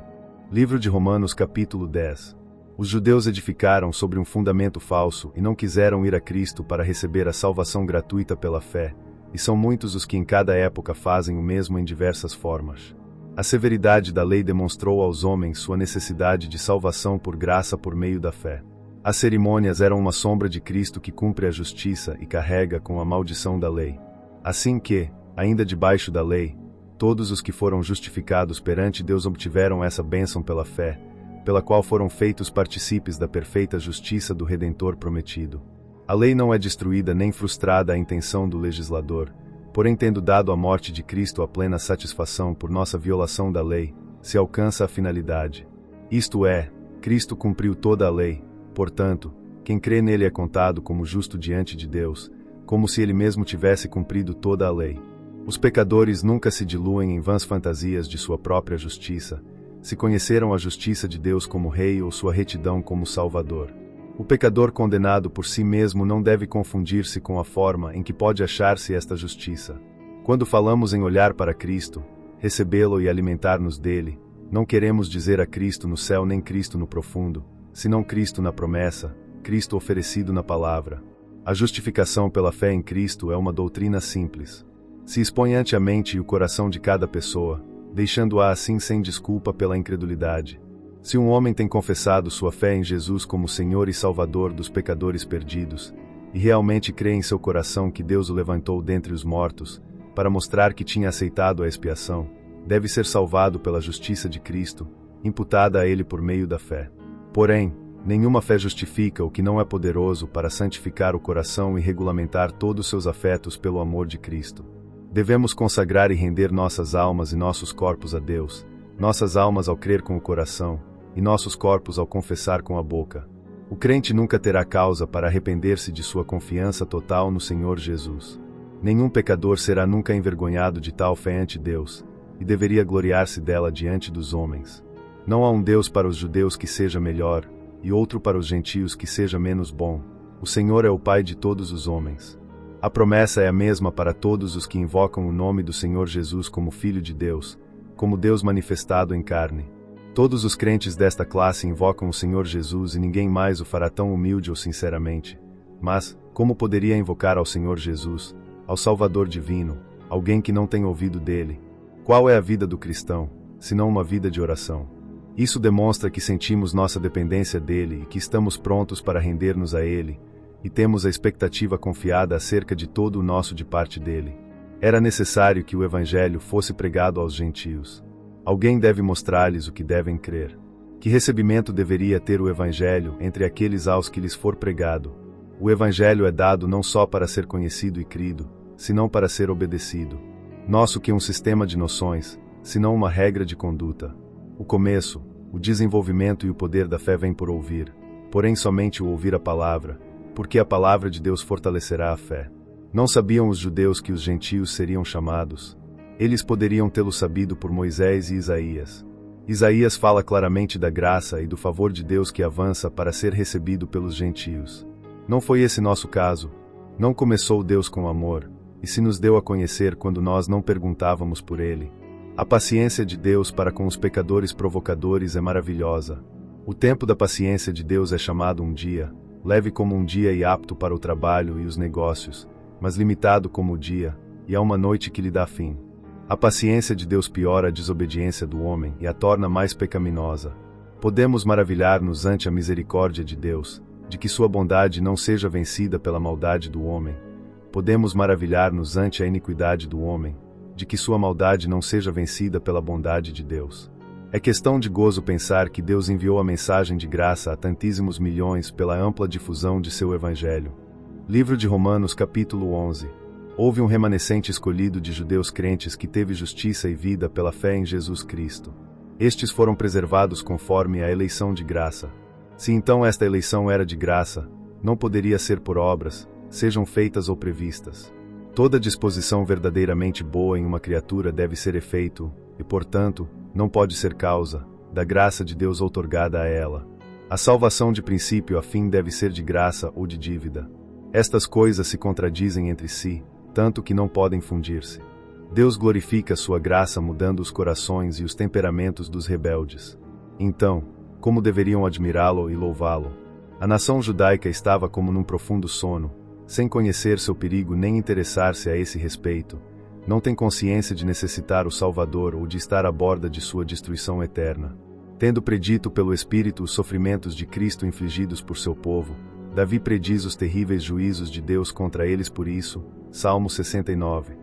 Livro de Romanos capítulo 10. Os judeus edificaram sobre um fundamento falso e não quiseram ir a Cristo para receber a salvação gratuita pela fé, e são muitos os que em cada época fazem o mesmo em diversas formas. A severidade da lei demonstrou aos homens sua necessidade de salvação por graça por meio da fé. As cerimônias eram uma sombra de Cristo que cumpre a justiça e carrega com a maldição da lei. Assim que, ainda debaixo da lei, todos os que foram justificados perante Deus obtiveram essa bênção pela fé, pela qual foram feitos partícipes da perfeita justiça do Redentor prometido. A lei não é destruída nem frustrada à intenção do legislador, porém tendo dado à morte de Cristo a plena satisfação por nossa violação da lei, se alcança a finalidade. Isto é, Cristo cumpriu toda a lei, portanto, quem crê nele é contado como justo diante de Deus, como se ele mesmo tivesse cumprido toda a lei. Os pecadores nunca se diluem em vãs fantasias de sua própria justiça, se conheceram a justiça de Deus como Rei ou sua retidão como Salvador. O pecador condenado por si mesmo não deve confundir-se com a forma em que pode achar-se esta justiça. Quando falamos em olhar para Cristo, recebê-lo e alimentar-nos dele, não queremos dizer a Cristo no céu nem Cristo no profundo, senão Cristo na promessa, Cristo oferecido na palavra. A justificação pela fé em Cristo é uma doutrina simples. Se expõe ante a mente e o coração de cada pessoa, deixando-a assim sem desculpa pela incredulidade. Se um homem tem confessado sua fé em Jesus como Senhor e Salvador dos pecadores perdidos, e realmente crê em seu coração que Deus o levantou dentre os mortos, para mostrar que tinha aceitado a expiação, deve ser salvado pela justiça de Cristo, imputada a ele por meio da fé. Porém, nenhuma fé justifica o que não é poderoso para santificar o coração e regulamentar todos seus afetos pelo amor de Cristo. Devemos consagrar e render nossas almas e nossos corpos a Deus, nossas almas ao crer com o coração, e nossos corpos ao confessar com a boca. O crente nunca terá causa para arrepender-se de sua confiança total no Senhor Jesus. Nenhum pecador será nunca envergonhado de tal fé ante Deus, e deveria gloriar-se dela diante dos homens. Não há um Deus para os judeus que seja melhor, e outro para os gentios que seja menos bom. O Senhor é o Pai de todos os homens. A promessa é a mesma para todos os que invocam o nome do Senhor Jesus como Filho de Deus, como Deus manifestado em carne. Todos os crentes desta classe invocam o Senhor Jesus e ninguém mais o fará tão humilde ou sinceramente. Mas, como poderia invocar ao Senhor Jesus, ao Salvador divino, alguém que não tem ouvido dele? Qual é a vida do cristão, senão uma vida de oração? Isso demonstra que sentimos nossa dependência dele e que estamos prontos para render-nos a ele, e temos a expectativa confiada acerca de todo o nosso de parte dele. Era necessário que o Evangelho fosse pregado aos gentios. Alguém deve mostrar-lhes o que devem crer. Que recebimento deveria ter o Evangelho entre aqueles aos que lhes for pregado? O Evangelho é dado não só para ser conhecido e crido, senão para ser obedecido. Nosso que um sistema de noções, senão uma regra de conduta. O começo, o desenvolvimento e o poder da fé vem por ouvir, porém somente o ouvir a palavra, porque a palavra de Deus fortalecerá a fé. Não sabiam os judeus que os gentios seriam chamados? Eles poderiam tê-lo sabido por Moisés e Isaías. Isaías fala claramente da graça e do favor de Deus que avança para ser recebido pelos gentios. Não foi esse nosso caso. Não começou Deus com amor, e se nos deu a conhecer quando nós não perguntávamos por ele. A paciência de Deus para com os pecadores provocadores é maravilhosa. O tempo da paciência de Deus é chamado um dia, leve como um dia e apto para o trabalho e os negócios, mas limitado como o dia, e há uma noite que lhe dá fim. A paciência de Deus piora a desobediência do homem e a torna mais pecaminosa. Podemos maravilhar-nos ante a misericórdia de Deus, de que sua bondade não seja vencida pela maldade do homem. Podemos maravilhar-nos ante a iniquidade do homem, de que sua maldade não seja vencida pela bondade de Deus. É questão de gozo pensar que Deus enviou a mensagem de graça a tantíssimos milhões pela ampla difusão de seu Evangelho. Livro de Romanos capítulo 11. Houve um remanescente escolhido de judeus crentes que teve justiça e vida pela fé em Jesus Cristo. Estes foram preservados conforme a eleição de graça. Se então esta eleição era de graça, não poderia ser por obras, sejam feitas ou previstas. Toda disposição verdadeiramente boa em uma criatura deve ser efeito, e portanto, não pode ser causa, da graça de Deus outorgada a ela. A salvação de princípio a fim deve ser de graça ou de dívida. Estas coisas se contradizem entre si, tanto que não podem fundir-se. Deus glorifica sua graça mudando os corações e os temperamentos dos rebeldes. Então, como deveriam admirá-lo e louvá-lo? A nação judaica estava como num profundo sono, sem conhecer seu perigo nem interessar-se a esse respeito. Não tem consciência de necessitar o Salvador ou de estar à borda de sua destruição eterna. Tendo predito pelo Espírito os sofrimentos de Cristo infligidos por seu povo, Davi prediz os terríveis juízos de Deus contra eles por isso. Salmo 69.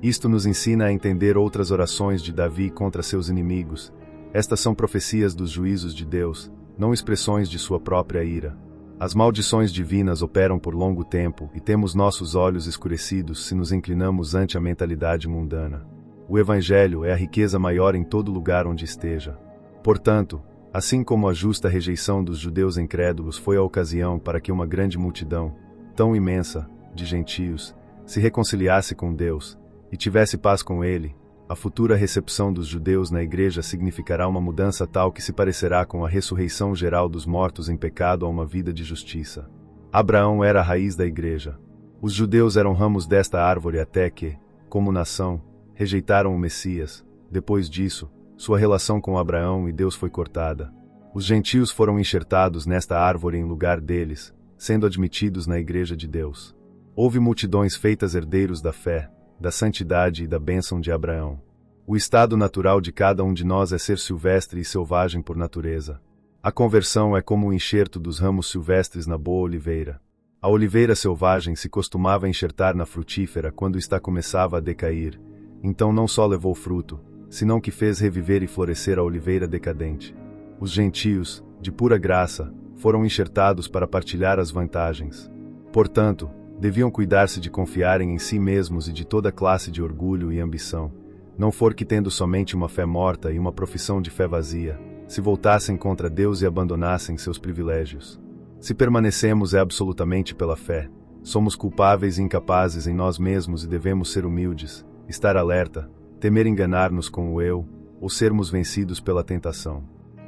Isto nos ensina a entender outras orações de Davi contra seus inimigos. Estas são profecias dos juízos de Deus, não expressões de sua própria ira. As maldições divinas operam por longo tempo e temos nossos olhos escurecidos se nos inclinamos ante a mentalidade mundana. O Evangelho é a riqueza maior em todo lugar onde esteja. Portanto, assim como a justa rejeição dos judeus incrédulos foi a ocasião para que uma grande multidão, tão imensa, de gentios, se reconciliasse com Deus, e tivesse paz com ele, a futura recepção dos judeus na igreja significará uma mudança tal que se parecerá com a ressurreição geral dos mortos em pecado a uma vida de justiça. Abraão era a raiz da igreja. Os judeus eram ramos desta árvore até que, como nação, rejeitaram o Messias. Depois disso, sua relação com Abraão e Deus foi cortada. Os gentios foram enxertados nesta árvore em lugar deles, sendo admitidos na igreja de Deus. Houve multidões feitas herdeiros da fé, da santidade e da bênção de Abraão. O estado natural de cada um de nós é ser silvestre e selvagem por natureza. A conversão é como o enxerto dos ramos silvestres na boa oliveira. A oliveira selvagem se costumava enxertar na frutífera quando esta começava a decair, então não só levou fruto, senão que fez reviver e florescer a oliveira decadente. Os gentios, de pura graça, foram enxertados para partilhar as vantagens. Portanto, deviam cuidar-se de confiarem em si mesmos e de toda classe de orgulho e ambição, não for que tendo somente uma fé morta e uma profissão de fé vazia, se voltassem contra Deus e abandonassem seus privilégios. Se permanecemos é absolutamente pela fé. Somos culpáveis e incapazes em nós mesmos e devemos ser humildes, estar alerta, temer enganar-nos com o eu, ou sermos vencidos pela tentação.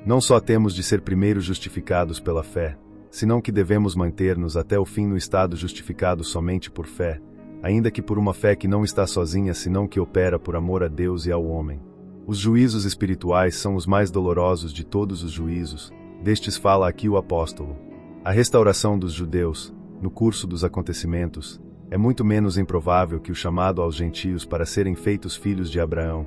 Não só temos de ser primeiro justificados pela fé, senão que devemos manter-nos até o fim no estado justificado somente por fé, ainda que por uma fé que não está sozinha senão que opera por amor a Deus e ao homem. Os juízos espirituais são os mais dolorosos de todos os juízos, destes fala aqui o apóstolo. A restauração dos judeus, no curso dos acontecimentos, é muito menos improvável que o chamado aos gentios para serem feitos filhos de Abraão,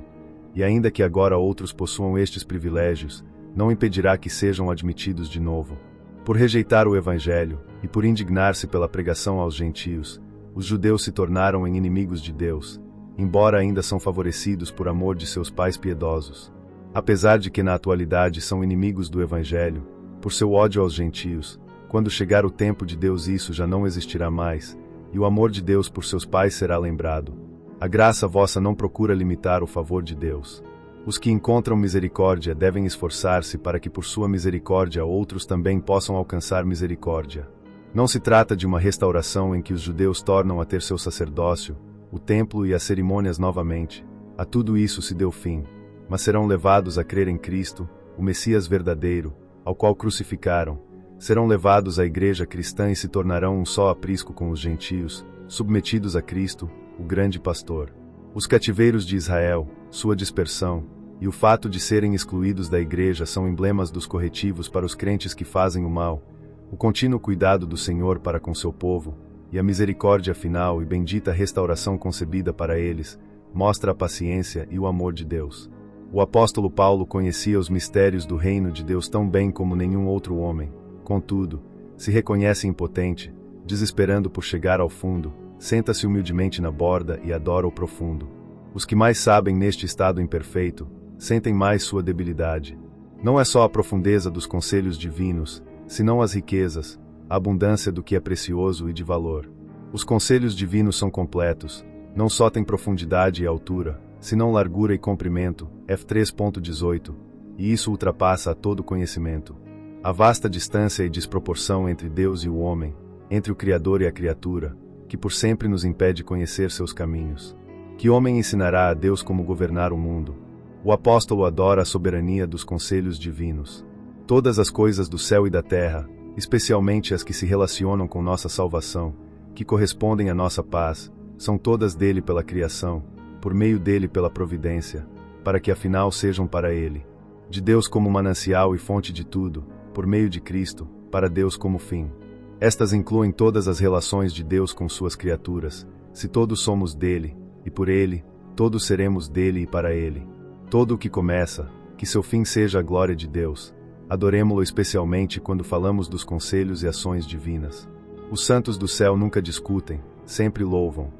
e ainda que agora outros possuam estes privilégios, não impedirá que sejam admitidos de novo. Por rejeitar o Evangelho, e por indignar-se pela pregação aos gentios, os judeus se tornaram em inimigos de Deus, embora ainda são favorecidos por amor de seus pais piedosos. Apesar de que na atualidade são inimigos do Evangelho, por seu ódio aos gentios, quando chegar o tempo de Deus isso já não existirá mais, e o amor de Deus por seus pais será lembrado. A graça vossa não procura limitar o favor de Deus. Os que encontram misericórdia devem esforçar-se para que por sua misericórdia outros também possam alcançar misericórdia. Não se trata de uma restauração em que os judeus tornam a ter seu sacerdócio, o templo e as cerimônias novamente. A tudo isso se deu fim, mas serão levados a crer em Cristo, o Messias verdadeiro, ao qual crucificaram. Serão levados à igreja cristã e se tornarão um só aprisco com os gentios, submetidos a Cristo, o grande pastor. Os cativeiros de Israel, sua dispersão, e o fato de serem excluídos da igreja são emblemas dos corretivos para os crentes que fazem o mal, o contínuo cuidado do Senhor para com seu povo, e a misericórdia final e bendita restauração concebida para eles, mostra a paciência e o amor de Deus. O apóstolo Paulo conhecia os mistérios do reino de Deus tão bem como nenhum outro homem. Contudo, se reconhece impotente, desesperando por chegar ao fundo, senta-se humildemente na borda e adora o profundo. Os que mais sabem neste estado imperfeito, sentem mais sua debilidade. Não é só a profundeza dos conselhos divinos, senão as riquezas, a abundância do que é precioso e de valor. Os conselhos divinos são completos, não só têm profundidade e altura, senão largura e comprimento, F3.18, e isso ultrapassa a todo conhecimento. A vasta distância e desproporção entre Deus e o homem, entre o Criador e a criatura, que por sempre nos impede conhecer seus caminhos. Que homem ensinará a Deus como governar o mundo? O apóstolo adora a soberania dos conselhos divinos. Todas as coisas do céu e da terra, especialmente as que se relacionam com nossa salvação, que correspondem à nossa paz, são todas dele pela criação, por meio dele pela providência, para que afinal sejam para ele. De Deus como manancial e fonte de tudo, por meio de Cristo, para Deus como fim. Estas incluem todas as relações de Deus com suas criaturas. Se todos somos dele, e por ele, todos seremos dele e para ele. Todo o que começa, que seu fim seja a glória de Deus. Adoremo-lo especialmente quando falamos dos conselhos e ações divinas. Os santos do céu nunca discutem, sempre louvam.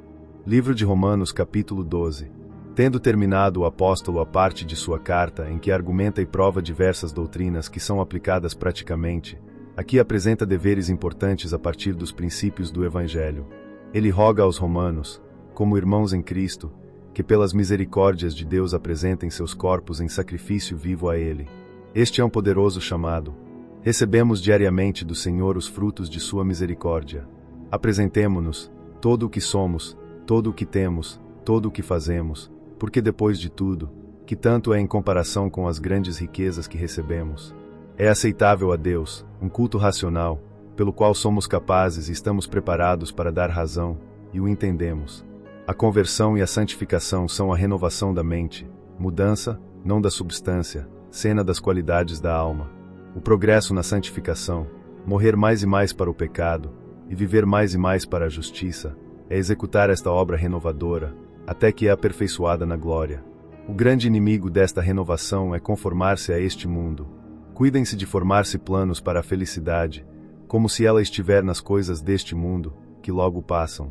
Livro de Romanos capítulo 12. Tendo terminado o apóstolo a parte de sua carta em que argumenta e prova diversas doutrinas que são aplicadas praticamente, aqui apresenta deveres importantes a partir dos princípios do Evangelho. Ele roga aos romanos, como irmãos em Cristo, que pelas misericórdias de Deus apresentem seus corpos em sacrifício vivo a Ele. Este é um poderoso chamado. Recebemos diariamente do Senhor os frutos de sua misericórdia. Apresentemo-nos, todo o que somos, todo o que temos, todo o que fazemos, porque depois de tudo, que tanto é em comparação com as grandes riquezas que recebemos, é aceitável a Deus, um culto racional, pelo qual somos capazes e estamos preparados para dar razão, e o entendemos. A conversão e a santificação são a renovação da mente, mudança, não da substância, cena das qualidades da alma. O progresso na santificação, morrer mais e mais para o pecado, e viver mais e mais para a justiça, é executar esta obra renovadora, até que é aperfeiçoada na glória. O grande inimigo desta renovação é conformar-se a este mundo. Cuidem-se de formar-se planos para a felicidade, como se ela estiver nas coisas deste mundo, que logo passam.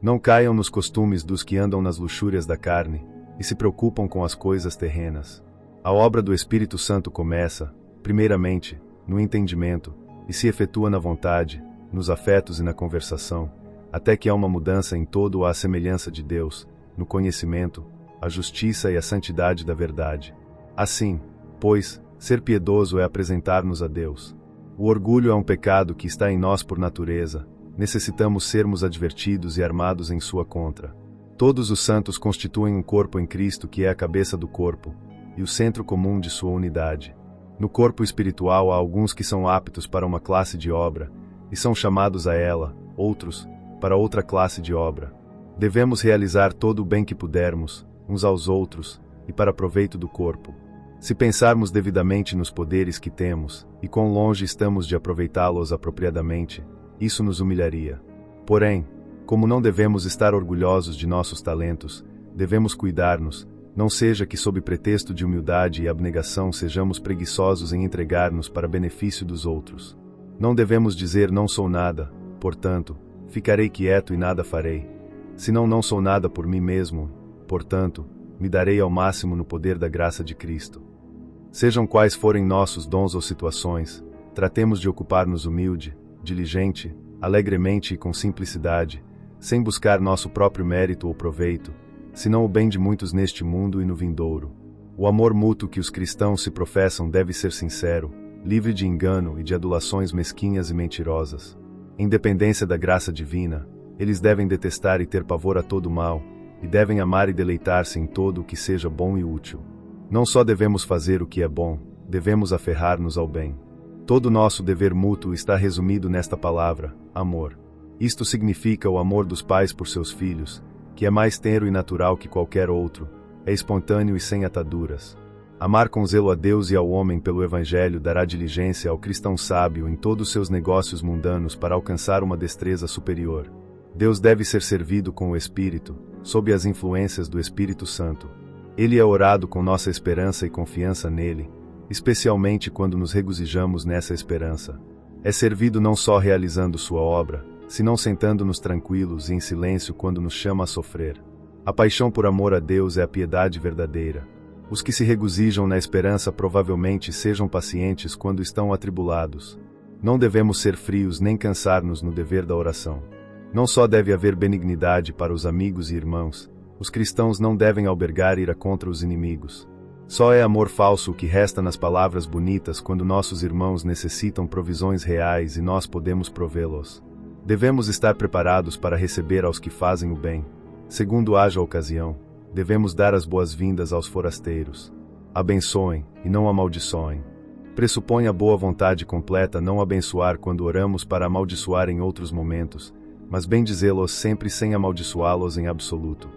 Não caiam nos costumes dos que andam nas luxúrias da carne, e se preocupam com as coisas terrenas. A obra do Espírito Santo começa, primeiramente, no entendimento, e se efetua na vontade, nos afetos e na conversação, até que há uma mudança em todo à semelhança de Deus, no conhecimento, a justiça e a santidade da verdade. Assim, pois, ser piedoso é apresentar-nos a Deus. O orgulho é um pecado que está em nós por natureza, necessitamos sermos advertidos e armados em sua contra. Todos os santos constituem um corpo em Cristo que é a cabeça do corpo, e o centro comum de sua unidade. No corpo espiritual há alguns que são aptos para uma classe de obra, e são chamados a ela, outros, para outra classe de obra. Devemos realizar todo o bem que pudermos, uns aos outros, e para proveito do corpo. Se pensarmos devidamente nos poderes que temos, e quão longe estamos de aproveitá-los apropriadamente, isso nos humilharia. Porém, como não devemos estar orgulhosos de nossos talentos, devemos cuidar-nos, não seja que sob pretexto de humildade e abnegação sejamos preguiçosos em entregar-nos para benefício dos outros. Não devemos dizer não sou nada, portanto, ficarei quieto e nada farei. Senão não sou nada por mim mesmo, portanto, me darei ao máximo no poder da graça de Cristo. Sejam quais forem nossos dons ou situações, tratemos de ocupar-nos humilde, diligente, alegremente e com simplicidade, sem buscar nosso próprio mérito ou proveito, senão o bem de muitos neste mundo e no vindouro. O amor mútuo que os cristãos se professam deve ser sincero, livre de engano e de adulações mesquinhas e mentirosas. Em dependência da graça divina, eles devem detestar e ter pavor a todo mal, e devem amar e deleitar-se em todo o que seja bom e útil. Não só devemos fazer o que é bom, devemos aferrar-nos ao bem. Todo nosso dever mútuo está resumido nesta palavra, amor. Isto significa o amor dos pais por seus filhos, que é mais tenro e natural que qualquer outro, é espontâneo e sem ataduras. Amar com zelo a Deus e ao homem pelo Evangelho dará diligência ao cristão sábio em todos seus negócios mundanos para alcançar uma destreza superior. Deus deve ser servido com o Espírito, sob as influências do Espírito Santo. Ele é orado com nossa esperança e confiança nele, especialmente quando nos regozijamos nessa esperança. É servido não só realizando sua obra, senão sentando-nos tranquilos e em silêncio quando nos chama a sofrer. A paixão por amor a Deus é a piedade verdadeira. Os que se regozijam na esperança provavelmente sejam pacientes quando estão atribulados. Não devemos ser frios nem cansar-nos no dever da oração. Não só deve haver benignidade para os amigos e irmãos, os cristãos não devem albergar ira contra os inimigos. Só é amor falso o que resta nas palavras bonitas quando nossos irmãos necessitam provisões reais e nós podemos provê-los. Devemos estar preparados para receber aos que fazem o bem. Segundo haja ocasião, devemos dar as boas-vindas aos forasteiros. Abençoem, e não amaldiçoem. Pressupõe a boa vontade completa não abençoar quando oramos para amaldiçoar em outros momentos, mas bendizê-los sempre sem amaldiçoá-los em absoluto.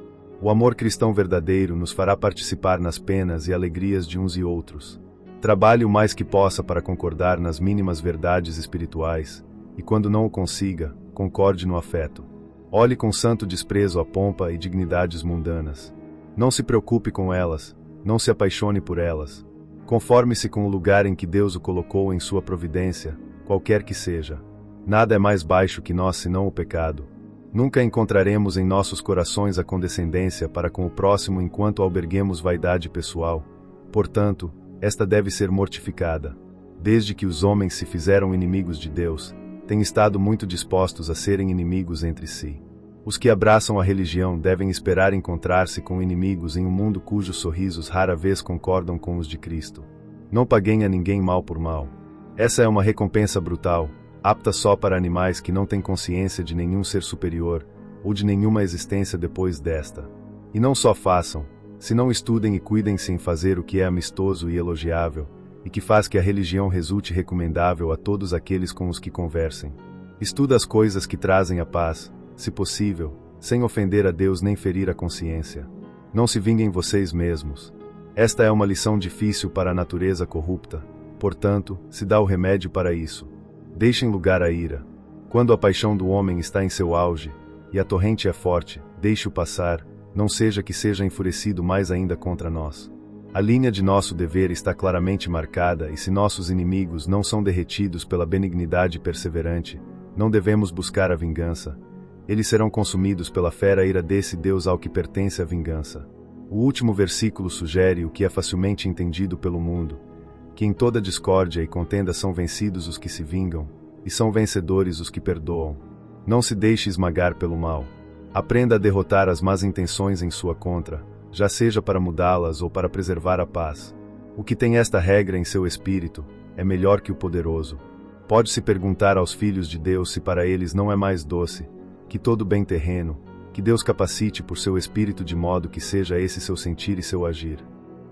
O amor cristão verdadeiro nos fará participar nas penas e alegrias de uns e outros. Trabalhe o mais que possa para concordar nas mínimas verdades espirituais, e quando não o consiga, concorde no afeto. Olhe com santo desprezo a pompa e dignidades mundanas. Não se preocupe com elas, não se apaixone por elas. Conforme-se com o lugar em que Deus o colocou em sua providência, qualquer que seja. Nada é mais baixo que nós senão o pecado. Nunca encontraremos em nossos corações a condescendência para com o próximo enquanto alberguemos vaidade pessoal. Portanto, esta deve ser mortificada. Desde que os homens se fizeram inimigos de Deus, têm estado muito dispostos a serem inimigos entre si. Os que abraçam a religião devem esperar encontrar-se com inimigos em um mundo cujos sorrisos rara vez concordam com os de Cristo. Não paguem a ninguém mal por mal. Essa é uma recompensa brutal, apta só para animais que não têm consciência de nenhum ser superior, ou de nenhuma existência depois desta. E não só façam, senão estudem e cuidem-se em fazer o que é amistoso e elogiável, e que faz que a religião resulte recomendável a todos aqueles com os que conversem. Estuda as coisas que trazem a paz, se possível, sem ofender a Deus nem ferir a consciência. Não se vinguem vocês mesmos. Esta é uma lição difícil para a natureza corrupta, portanto, se dá o remédio para isso. Deixem lugar à ira. Quando a paixão do homem está em seu auge, e a torrente é forte, deixe-o passar, não seja que seja enfurecido mais ainda contra nós. A linha de nosso dever está claramente marcada e se nossos inimigos não são derretidos pela benignidade perseverante, não devemos buscar a vingança. Eles serão consumidos pela fera ira desse Deus ao que pertence a vingança. O último versículo sugere o que é facilmente entendido pelo mundo, que em toda discórdia e contenda são vencidos os que se vingam, e são vencedores os que perdoam. Não se deixe esmagar pelo mal. Aprenda a derrotar as más intenções em sua contra, já seja para mudá-las ou para preservar a paz. O que tem esta regra em seu espírito é melhor que o poderoso. Pode-se perguntar aos filhos de Deus se para eles não é mais doce, que todo bem terreno, que Deus capacite por seu espírito de modo que seja esse seu sentir e seu agir.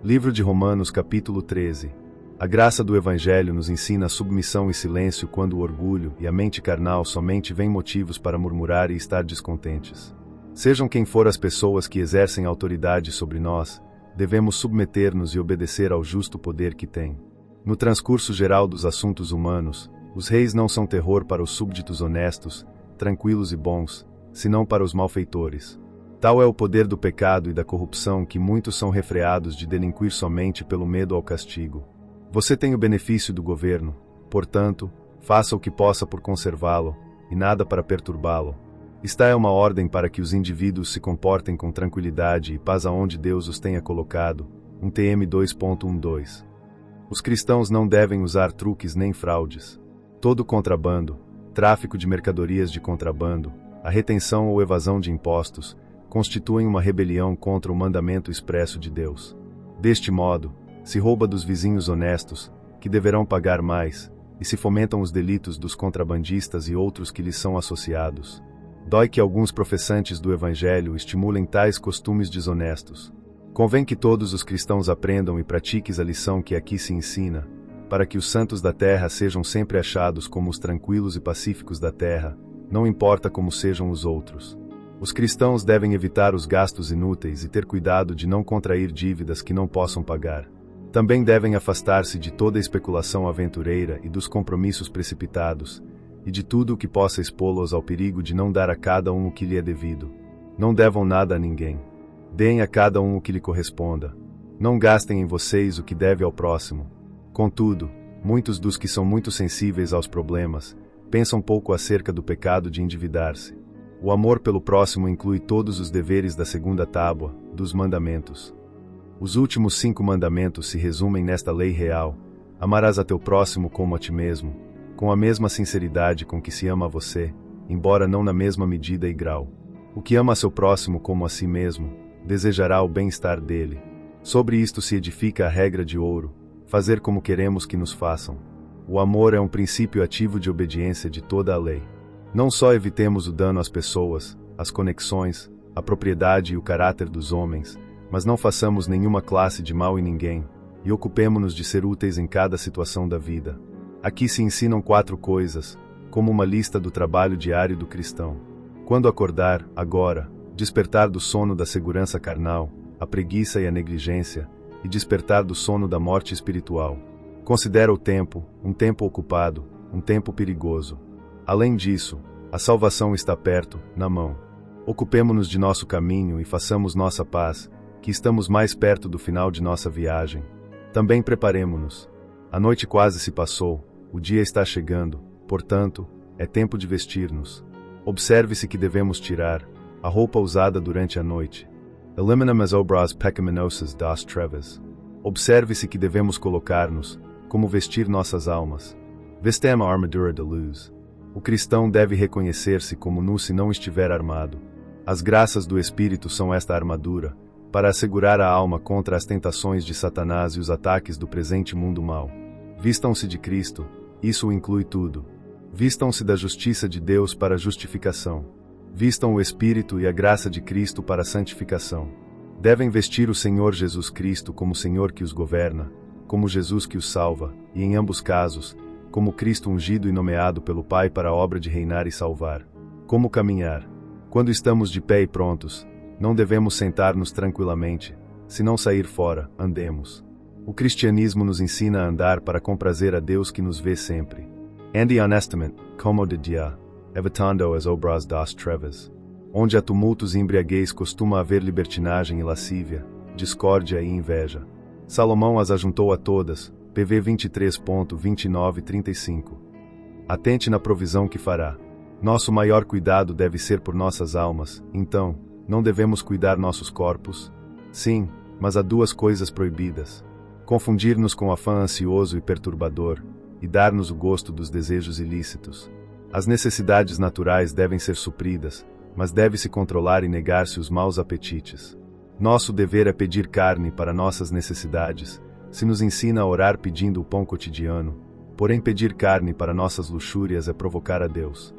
Livro de Romanos capítulo 13. A graça do Evangelho nos ensina a submissão e silêncio quando o orgulho e a mente carnal somente vêm motivos para murmurar e estar descontentes. Sejam quem for as pessoas que exercem autoridade sobre nós, devemos submeter-nos e obedecer ao justo poder que têm. No transcurso geral dos assuntos humanos, os reis não são terror para os súbditos honestos, tranquilos e bons, senão para os malfeitores. Tal é o poder do pecado e da corrupção que muitos são refreados de delinquir somente pelo medo ao castigo. Você tem o benefício do governo, portanto, faça o que possa por conservá-lo, e nada para perturbá-lo. Esta é uma ordem para que os indivíduos se comportem com tranquilidade e paz aonde Deus os tenha colocado. 1 TM 2.12. Os cristãos não devem usar truques nem fraudes. Todo contrabando, tráfico de mercadorias de contrabando, a retenção ou evasão de impostos, constituem uma rebelião contra o mandamento expresso de Deus. Deste modo, se rouba dos vizinhos honestos, que deverão pagar mais, e se fomentam os delitos dos contrabandistas e outros que lhes são associados. Dói que alguns professantes do Evangelho estimulem tais costumes desonestos. Convém que todos os cristãos aprendam e pratiquem a lição que aqui se ensina, para que os santos da terra sejam sempre achados como os tranquilos e pacíficos da terra, não importa como sejam os outros. Os cristãos devem evitar os gastos inúteis e ter cuidado de não contrair dívidas que não possam pagar. Também devem afastar-se de toda especulação aventureira e dos compromissos precipitados, e de tudo o que possa expô-los ao perigo de não dar a cada um o que lhe é devido. Não devam nada a ninguém. Deem a cada um o que lhe corresponda. Não gastem em vocês o que deve ao próximo. Contudo, muitos dos que são muito sensíveis aos problemas, pensam pouco acerca do pecado de endividar-se. O amor pelo próximo inclui todos os deveres da segunda tábua, dos mandamentos. Os últimos 5 mandamentos se resumem nesta lei real: amarás a teu próximo como a ti mesmo, com a mesma sinceridade com que se ama a você, embora não na mesma medida e grau. O que ama a seu próximo como a si mesmo, desejará o bem-estar dele. Sobre isto se edifica a regra de ouro: fazer como queremos que nos façam. O amor é um princípio ativo de obediência de toda a lei. Não só evitemos o dano às pessoas, às conexões, à propriedade e o caráter dos homens, mas não façamos nenhuma classe de mal em ninguém, e ocupemo-nos de ser úteis em cada situação da vida. Aqui se ensinam 4 coisas, como uma lista do trabalho diário do cristão. Quando acordar, agora, despertar do sono da segurança carnal, a preguiça e a negligência, e despertar do sono da morte espiritual. Considera o tempo, um tempo ocupado, um tempo perigoso. Além disso, a salvação está perto, na mão. Ocupemo-nos de nosso caminho e façamos nossa paz, que estamos mais perto do final de nossa viagem. Também preparemo-nos. A noite quase se passou, o dia está chegando, portanto, é tempo de vestir-nos. Observe-se que devemos tirar a roupa usada durante a noite. Eliminam as obras pecaminosas das trevas. Observe-se que devemos colocar-nos, como vestir nossas almas. Vestem a armadura de luz. O cristão deve reconhecer-se como nu se não estiver armado. As graças do Espírito são esta armadura, para assegurar a alma contra as tentações de Satanás e os ataques do presente mundo mau. Vistam-se de Cristo, isso inclui tudo. Vistam-se da justiça de Deus para a justificação. Vistam o Espírito e a graça de Cristo para a santificação. Devem vestir o Senhor Jesus Cristo como Senhor que os governa, como Jesus que os salva, e em ambos casos, como Cristo ungido e nomeado pelo Pai para a obra de reinar e salvar. Como caminhar? Quando estamos de pé e prontos, não devemos sentar-nos tranquilamente. Se não sair fora, andemos. O cristianismo nos ensina a andar para comprazer a Deus que nos vê sempre. Ande honestamente, como de dia, evitando as obras das trevas. Onde há tumultos e embriaguez costuma haver libertinagem e lascívia, discórdia e inveja. Salomão as ajuntou a todas, PV 23.29-35. Atente na provisão que fará. Nosso maior cuidado deve ser por nossas almas, então, não devemos cuidar nossos corpos? Sim, mas há duas coisas proibidas: confundir-nos com afã ansioso e perturbador, e dar-nos o gosto dos desejos ilícitos. As necessidades naturais devem ser supridas, mas deve-se controlar e negar-se os maus apetites. Nosso dever é pedir carne para nossas necessidades, se nos ensina a orar pedindo o pão cotidiano, porém pedir carne para nossas luxúrias é provocar a Deus.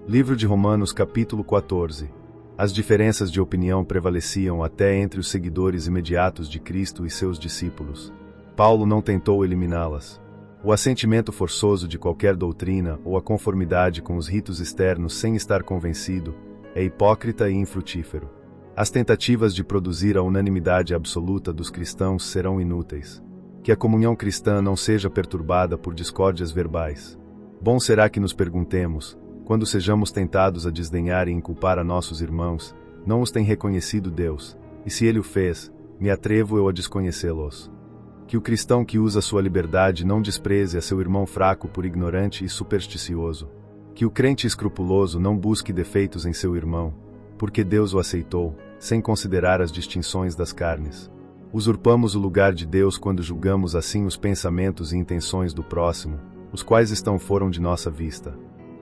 Livro de Romanos capítulo 14. As diferenças de opinião prevaleciam até entre os seguidores imediatos de Cristo e seus discípulos. Paulo não tentou eliminá-las. O assentimento forçoso de qualquer doutrina ou a conformidade com os ritos externos sem estar convencido é hipócrita e infrutífero. As tentativas de produzir a unanimidade absoluta dos cristãos serão inúteis. Que a comunhão cristã não seja perturbada por discórdias verbais. Bom será que nos perguntemos, quando sejamos tentados a desdenhar e inculpar a nossos irmãos, não os tem reconhecido Deus, e se ele o fez, me atrevo eu a desconhecê-los. Que o cristão que usa sua liberdade não despreze a seu irmão fraco por ignorante e supersticioso. Que o crente escrupuloso não busque defeitos em seu irmão, porque Deus o aceitou, sem considerar as distinções das carnes. Usurpamos o lugar de Deus quando julgamos assim os pensamentos e intenções do próximo, os quais estão fora de nossa vista.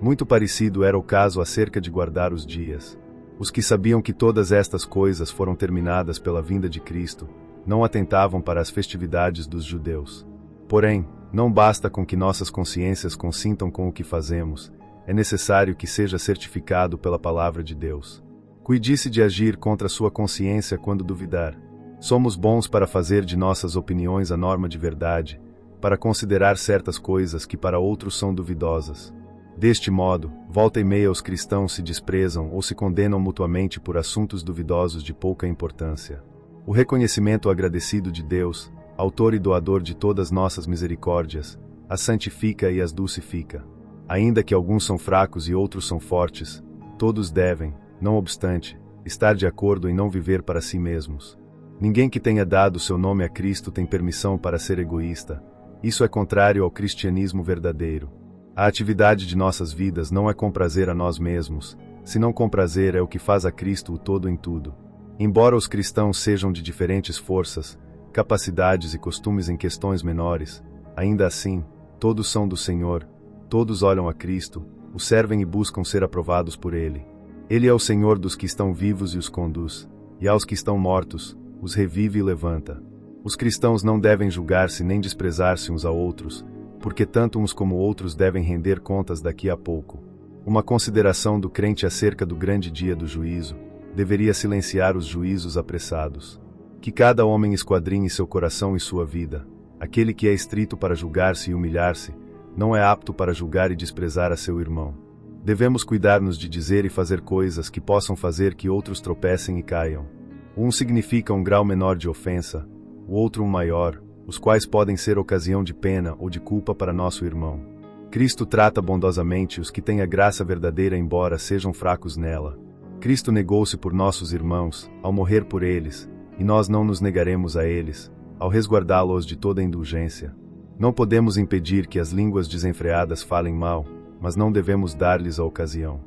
Muito parecido era o caso acerca de guardar os dias. Os que sabiam que todas estas coisas foram terminadas pela vinda de Cristo, não atentavam para as festividades dos judeus. Porém, não basta com que nossas consciências consintam com o que fazemos, é necessário que seja certificado pela palavra de Deus. Cuide-se de agir contra sua consciência quando duvidar. Somos bons para fazer de nossas opiniões a norma de verdade, para considerar certas coisas que para outros são duvidosas. Deste modo, volta e meia os cristãos se desprezam ou se condenam mutuamente por assuntos duvidosos de pouca importância. O reconhecimento agradecido de Deus, autor e doador de todas nossas misericórdias, as santifica e as dulcifica. Ainda que alguns são fracos e outros são fortes, todos devem, não obstante, estar de acordo em não viver para si mesmos. Ninguém que tenha dado seu nome a Cristo tem permissão para ser egoísta. Isso é contrário ao cristianismo verdadeiro. A atividade de nossas vidas não é comprazer a nós mesmos, senão comprazer é o que faz a Cristo o todo em tudo. Embora os cristãos sejam de diferentes forças, capacidades e costumes em questões menores, ainda assim, todos são do Senhor, todos olham a Cristo, o servem e buscam ser aprovados por Ele. Ele é o Senhor dos que estão vivos e os conduz, e aos que estão mortos, os revive e levanta. Os cristãos não devem julgar-se nem desprezar-se uns a outros, porque tanto uns como outros devem render contas daqui a pouco. Uma consideração do crente acerca do grande dia do juízo deveria silenciar os juízos apressados. Que cada homem esquadrinhe seu coração e sua vida. Aquele que é estrito para julgar-se e humilhar-se, não é apto para julgar e desprezar a seu irmão. Devemos cuidar-nos de dizer e fazer coisas que possam fazer que outros tropecem e caiam. Um significa um grau menor de ofensa, o outro um maior, os quais podem ser ocasião de pena ou de culpa para nosso irmão. Cristo trata bondosamente os que têm a graça verdadeira embora sejam fracos nela. Cristo negou-se por nossos irmãos, ao morrer por eles, e nós não nos negaremos a eles, ao resguardá-los de toda indulgência. Não podemos impedir que as línguas desenfreadas falem mal, mas não devemos dar-lhes a ocasião.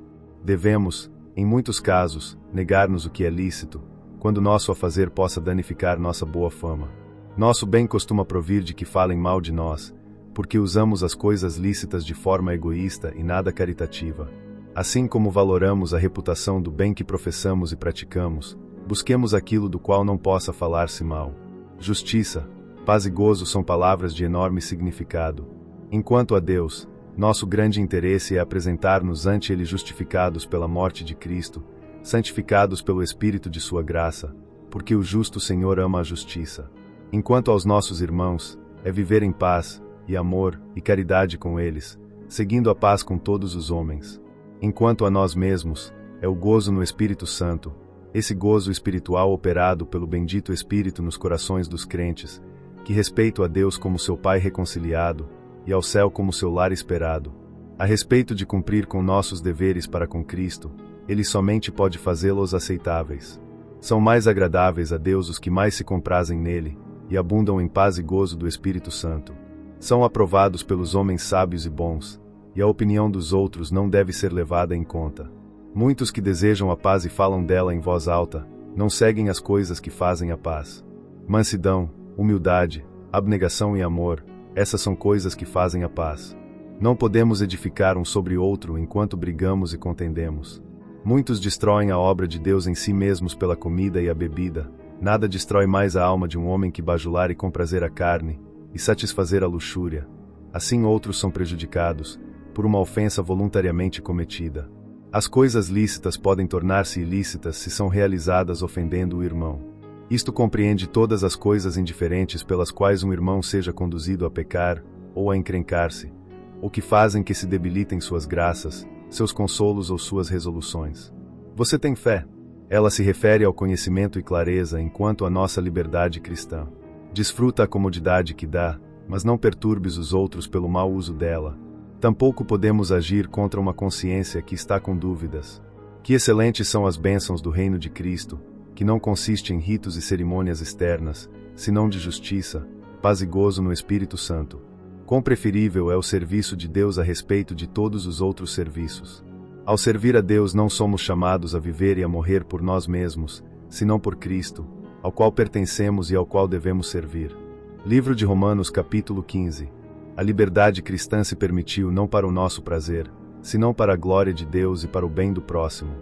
Devemos, em muitos casos, negar-nos o que é lícito, quando nosso afazer possa danificar nossa boa fama. Nosso bem costuma provir de que falem mal de nós, porque usamos as coisas lícitas de forma egoísta e nada caritativa. Assim como valoramos a reputação do bem que professamos e praticamos, busquemos aquilo do qual não possa falar-se mal. Justiça, paz e gozo são palavras de enorme significado. Enquanto a Deus, nosso grande interesse é apresentar-nos ante Ele justificados pela morte de Cristo, santificados pelo Espírito de sua graça, porque o justo Senhor ama a justiça. Enquanto aos nossos irmãos, é viver em paz, e amor, e caridade com eles, seguindo a paz com todos os homens. Enquanto a nós mesmos, é o gozo no Espírito Santo, esse gozo espiritual operado pelo bendito Espírito nos corações dos crentes, que respeitam a Deus como seu Pai reconciliado, e ao céu como seu lar esperado. A respeito de cumprir com nossos deveres para com Cristo, Ele somente pode fazê-los aceitáveis. São mais agradáveis a Deus os que mais se comprazem nele, e abundam em paz e gozo do Espírito Santo. São aprovados pelos homens sábios e bons, e a opinião dos outros não deve ser levada em conta. Muitos que desejam a paz e falam dela em voz alta, não seguem as coisas que fazem a paz. Mansidão, humildade, abnegação e amor, essas são coisas que fazem a paz. Não podemos edificar um sobre outro enquanto brigamos e contendemos. Muitos destroem a obra de Deus em si mesmos pela comida e a bebida. Nada destrói mais a alma de um homem que bajular e comprazer a carne, e satisfazer a luxúria. Assim outros são prejudicados, por uma ofensa voluntariamente cometida. As coisas lícitas podem tornar-se ilícitas se são realizadas ofendendo o irmão. Isto compreende todas as coisas indiferentes pelas quais um irmão seja conduzido a pecar, ou a encrencar-se, ou que fazem que se debilitem suas graças, seus consolos ou suas resoluções. Você tem fé? Ela se refere ao conhecimento e clareza enquanto a nossa liberdade cristã. Desfruta a comodidade que dá, mas não perturbes os outros pelo mau uso dela. Tampouco podemos agir contra uma consciência que está com dúvidas. Que excelentes são as bênçãos do reino de Cristo, que não consiste em ritos e cerimônias externas, senão de justiça, paz e gozo no Espírito Santo. Quão preferível é o serviço de Deus a respeito de todos os outros serviços. Ao servir a Deus não somos chamados a viver e a morrer por nós mesmos, senão por Cristo, ao qual pertencemos e ao qual devemos servir. Livro de Romanos capítulo 15. A liberdade cristã se permitiu não para o nosso prazer, senão para a glória de Deus e para o bem do próximo.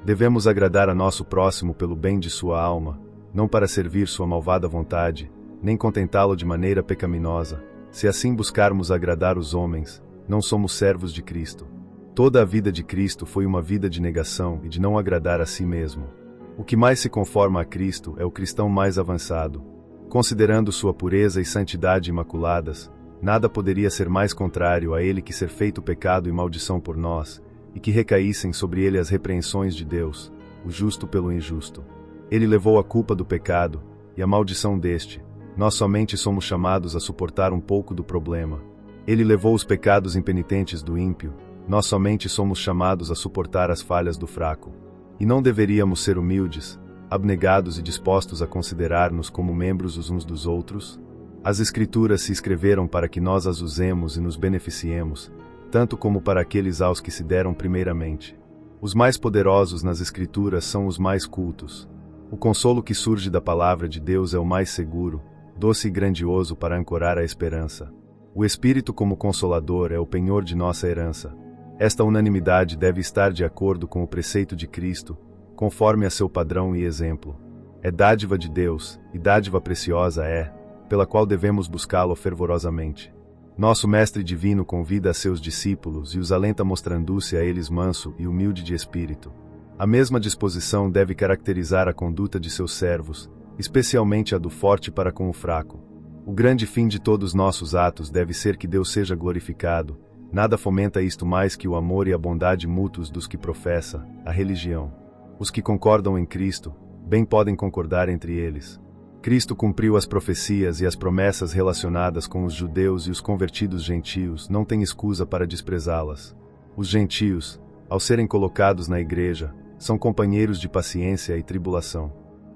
Devemos agradar a nosso próximo pelo bem de sua alma, não para servir sua malvada vontade, nem contentá-lo de maneira pecaminosa. Se assim buscarmos agradar os homens, não somos servos de Cristo. Toda a vida de Cristo foi uma vida de negação e de não agradar a si mesmo. O que mais se conforma a Cristo é o cristão mais avançado. Considerando sua pureza e santidade imaculadas, nada poderia ser mais contrário a ele que ser feito pecado e maldição por nós, e que recaíssem sobre ele as repreensões de Deus, o justo pelo injusto. Ele levou a culpa do pecado, e a maldição deste. Nós somente somos chamados a suportar um pouco do problema. Ele levou os pecados impenitentes do ímpio, nós somente somos chamados a suportar as falhas do fraco. E não deveríamos ser humildes, abnegados e dispostos a considerar-nos como membros os uns dos outros? As Escrituras se escreveram para que nós as usemos e nos beneficiemos, tanto como para aqueles aos que se deram primeiramente. Os mais poderosos nas Escrituras são os mais cultos. O consolo que surge da palavra de Deus é o mais seguro, doce e grandioso para ancorar a esperança. O Espírito como Consolador é o penhor de nossa herança. Esta unanimidade deve estar de acordo com o preceito de Cristo, conforme a seu padrão e exemplo. É dádiva de Deus, e dádiva preciosa é, pela qual devemos buscá-lo fervorosamente. Nosso Mestre Divino convida a seus discípulos e os alenta mostrando-se a eles manso e humilde de espírito. A mesma disposição deve caracterizar a conduta de seus servos, especialmente a do forte para com o fraco. O grande fim de todos nossos atos deve ser que Deus seja glorificado. Nada fomenta isto mais que o amor e a bondade mútuos dos que professa a religião. Os que concordam em Cristo, bem podem concordar entre eles. Cristo cumpriu as profecias e as promessas relacionadas com os judeus e os convertidos gentios não têm escusa para desprezá-las. Os gentios, ao serem colocados na igreja, são companheiros de paciência e tribulação.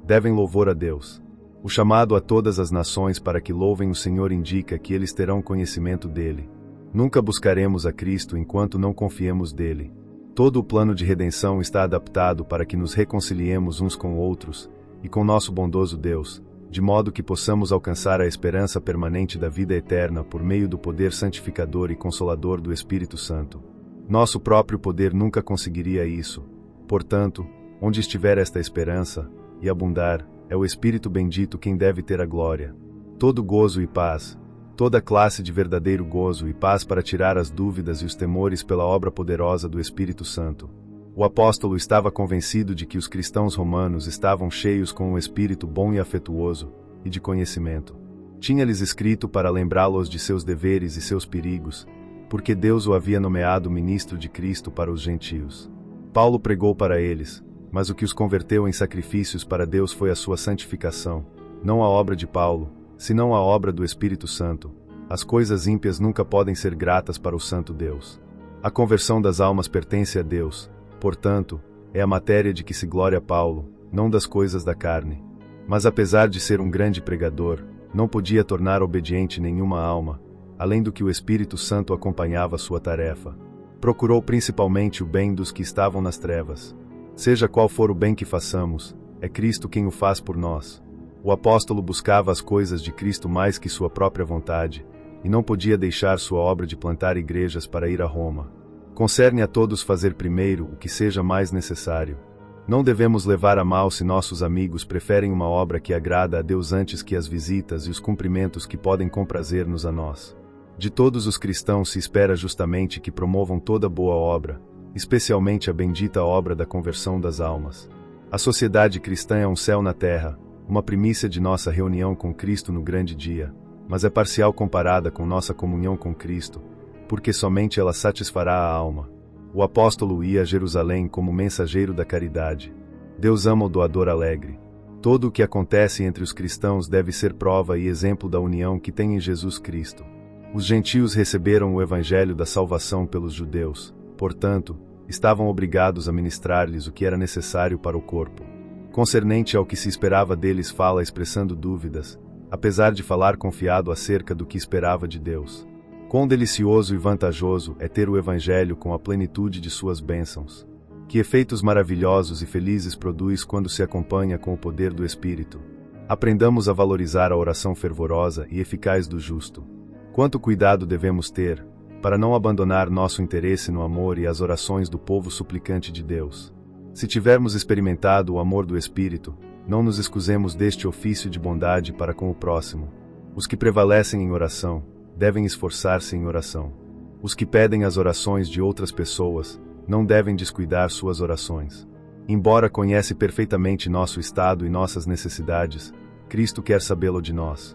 Devem louvor a Deus. O chamado a todas as nações para que louvem o Senhor indica que eles terão conhecimento dele. Nunca buscaremos a Cristo enquanto não confiemos dele. Todo o plano de redenção está adaptado para que nos reconciliemos uns com outros, e com nosso bondoso Deus, de modo que possamos alcançar a esperança permanente da vida eterna por meio do poder santificador e consolador do Espírito Santo. Nosso próprio poder nunca conseguiria isso. Portanto, onde estiver esta esperança, e abundar, é o Espírito bendito quem deve ter a glória. Todo gozo e paz, toda classe de verdadeiro gozo e paz para tirar as dúvidas e os temores pela obra poderosa do Espírito Santo. O apóstolo estava convencido de que os cristãos romanos estavam cheios com um espírito bom e afetuoso, e de conhecimento. Tinha-lhes escrito para lembrá-los de seus deveres e seus perigos, porque Deus o havia nomeado ministro de Cristo para os gentios. Paulo pregou para eles, mas o que os converteu em sacrifícios para Deus foi a sua santificação, não a obra de Paulo, senão a obra do Espírito Santo. As coisas ímpias nunca podem ser gratas para o santo Deus. A conversão das almas pertence a Deus. Portanto, é a matéria de que se gloria Paulo, não das coisas da carne. Mas apesar de ser um grande pregador, não podia tornar obediente nenhuma alma, além do que o Espírito Santo acompanhava sua tarefa. Procurou principalmente o bem dos que estavam nas trevas. Seja qual for o bem que façamos, é Cristo quem o faz por nós. O apóstolo buscava as coisas de Cristo mais que sua própria vontade, e não podia deixar sua obra de plantar igrejas para ir a Roma. Concerne a todos fazer primeiro o que seja mais necessário. Não devemos levar a mal se nossos amigos preferem uma obra que agrada a Deus antes que as visitas e os cumprimentos que podem comprazer-nos a nós. De todos os cristãos se espera justamente que promovam toda boa obra, especialmente a bendita obra da conversão das almas. A sociedade cristã é um céu na terra, uma primícia de nossa reunião com Cristo no grande dia, mas é parcial comparada com nossa comunhão com Cristo, porque somente ela satisfará a alma. O apóstolo ia a Jerusalém como mensageiro da caridade. Deus ama o doador alegre. Todo o que acontece entre os cristãos deve ser prova e exemplo da união que tem em Jesus Cristo. Os gentios receberam o evangelho da salvação pelos judeus, portanto, estavam obrigados a ministrar-lhes o que era necessário para o corpo. Concernente ao que se esperava deles fala expressando dúvidas, apesar de falar confiado acerca do que esperava de Deus. Quão delicioso e vantajoso é ter o Evangelho com a plenitude de suas bênçãos. Que efeitos maravilhosos e felizes produz quando se acompanha com o poder do Espírito. Aprendamos a valorizar a oração fervorosa e eficaz do justo. Quanto cuidado devemos ter, para não abandonar nosso interesse no amor e as orações do povo suplicante de Deus. Se tivermos experimentado o amor do Espírito, não nos excusemos deste ofício de bondade para com o próximo. Os que prevalecem em oração, devem esforçar-se em oração. Os que pedem as orações de outras pessoas, não devem descuidar suas orações. Embora conhece perfeitamente nosso estado e nossas necessidades, Cristo quer sabê-lo de nós.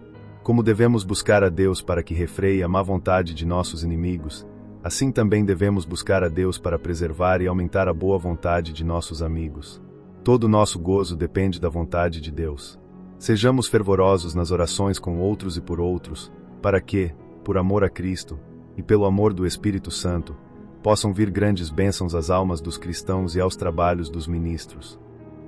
Como devemos buscar a Deus para que refreie a má vontade de nossos inimigos, assim também devemos buscar a Deus para preservar e aumentar a boa vontade de nossos amigos. Todo o nosso gozo depende da vontade de Deus. Sejamos fervorosos nas orações com outros e por outros, para que, por amor a Cristo, e pelo amor do Espírito Santo, possam vir grandes bênçãos às almas dos cristãos e aos trabalhos dos ministros.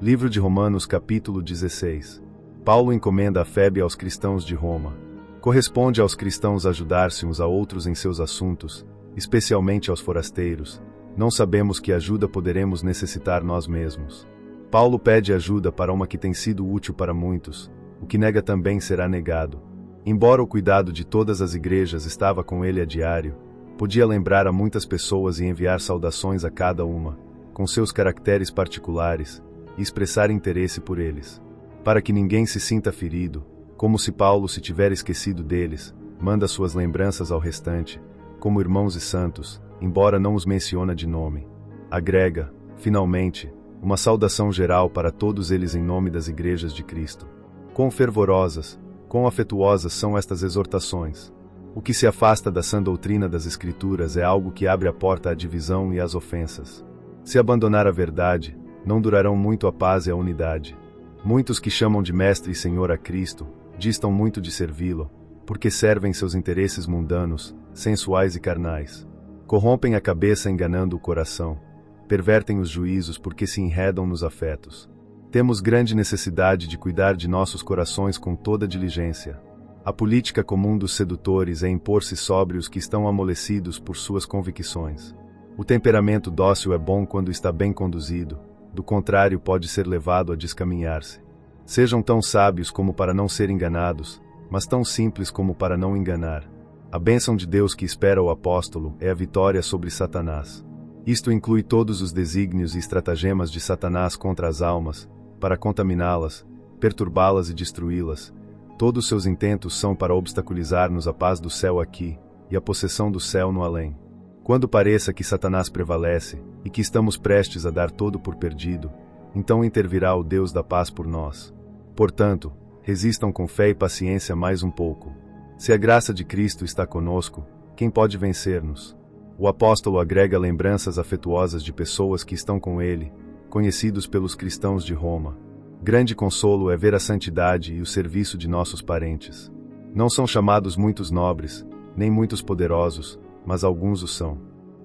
Livro de Romanos capítulo 16. Paulo encomenda a Febe aos cristãos de Roma. Corresponde aos cristãos ajudar-se uns a outros em seus assuntos, especialmente aos forasteiros. Não sabemos que ajuda poderemos necessitar nós mesmos. Paulo pede ajuda para uma que tem sido útil para muitos, o que nega também será negado. Embora o cuidado de todas as igrejas estava com ele a diário, podia lembrar a muitas pessoas e enviar saudações a cada uma, com seus caracteres particulares, e expressar interesse por eles. Para que ninguém se sinta ferido, como se Paulo se tiver esquecido deles, manda suas lembranças ao restante, como irmãos e santos, embora não os menciona de nome. Agrega, finalmente, uma saudação geral para todos eles em nome das igrejas de Cristo. Quão fervorosas, quão afetuosas são estas exortações. O que se afasta da sã doutrina das Escrituras é algo que abre a porta à divisão e às ofensas. Se abandonar a verdade, não durarão muito a paz e a unidade. Muitos que chamam de Mestre e Senhor a Cristo, distam muito de servi-lo, porque servem seus interesses mundanos, sensuais e carnais. Corrompem a cabeça enganando o coração. Pervertem os juízos porque se enredam nos afetos. Temos grande necessidade de cuidar de nossos corações com toda diligência. A política comum dos sedutores é impor-se sobre os que estão amolecidos por suas convicções. O temperamento dócil é bom quando está bem conduzido, do contrário pode ser levado a descaminhar-se. Sejam tão sábios como para não ser enganados, mas tão simples como para não enganar. A bênção de Deus que espera o apóstolo é a vitória sobre Satanás. Isto inclui todos os desígnios e estratagemas de Satanás contra as almas, para contaminá-las, perturbá-las e destruí-las. Todos seus intentos são para obstaculizar-nos a paz do céu aqui, e a possessão do céu no além. Quando pareça que Satanás prevalece, e que estamos prestes a dar todo por perdido, então intervirá o Deus da paz por nós. Portanto, resistam com fé e paciência mais um pouco. Se a graça de Cristo está conosco, quem pode vencer-nos? O apóstolo agrega lembranças afetuosas de pessoas que estão com ele, conhecidos pelos cristãos de Roma. Grande consolo é ver a santidade e o serviço de nossos parentes. Não são chamados muitos nobres, nem muitos poderosos, mas alguns o são.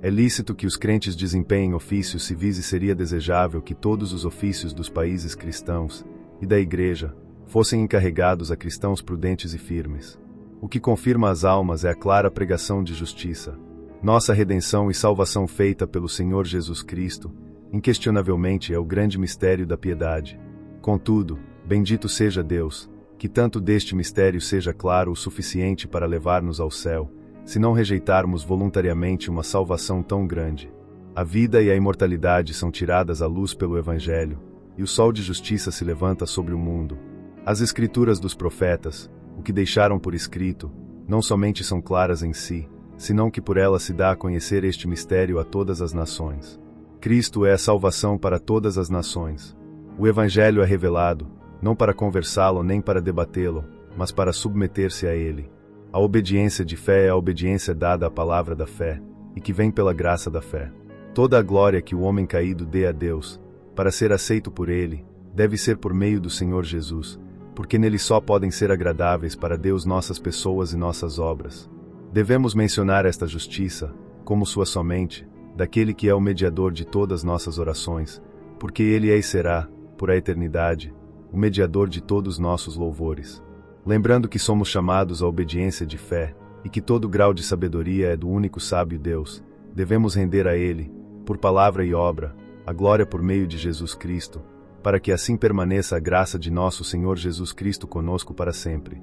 É lícito que os crentes desempenhem ofícios civis e seria desejável que todos os ofícios dos países cristãos, e da Igreja, fossem encarregados a cristãos prudentes e firmes. O que confirma as almas é a clara pregação de justiça. Nossa redenção e salvação feita pelo Senhor Jesus Cristo, inquestionavelmente é o grande mistério da piedade. Contudo, bendito seja Deus, que tanto deste mistério seja claro o suficiente para levar-nos ao céu, se não rejeitarmos voluntariamente uma salvação tão grande. A vida e a imortalidade são tiradas à luz pelo Evangelho, e o sol de justiça se levanta sobre o mundo. As escrituras dos profetas, o que deixaram por escrito, não somente são claras em si, senão que por elas se dá a conhecer este mistério a todas as nações. Cristo é a salvação para todas as nações. O Evangelho é revelado, não para conversá-lo nem para debatê-lo, mas para submeter-se a ele. A obediência de fé é a obediência dada à palavra da fé, e que vem pela graça da fé. Toda a glória que o homem caído dê a Deus, para ser aceito por ele, deve ser por meio do Senhor Jesus, porque nele só podem ser agradáveis para Deus nossas pessoas e nossas obras. Devemos mencionar esta justiça, como sua somente, daquele que é o mediador de todas nossas orações, porque ele é e será, por a eternidade, o mediador de todos nossos louvores. Lembrando que somos chamados à obediência de fé, e que todo grau de sabedoria é do único sábio Deus, devemos render a ele, por palavra e obra, a glória por meio de Jesus Cristo, para que assim permaneça a graça de nosso Senhor Jesus Cristo conosco para sempre.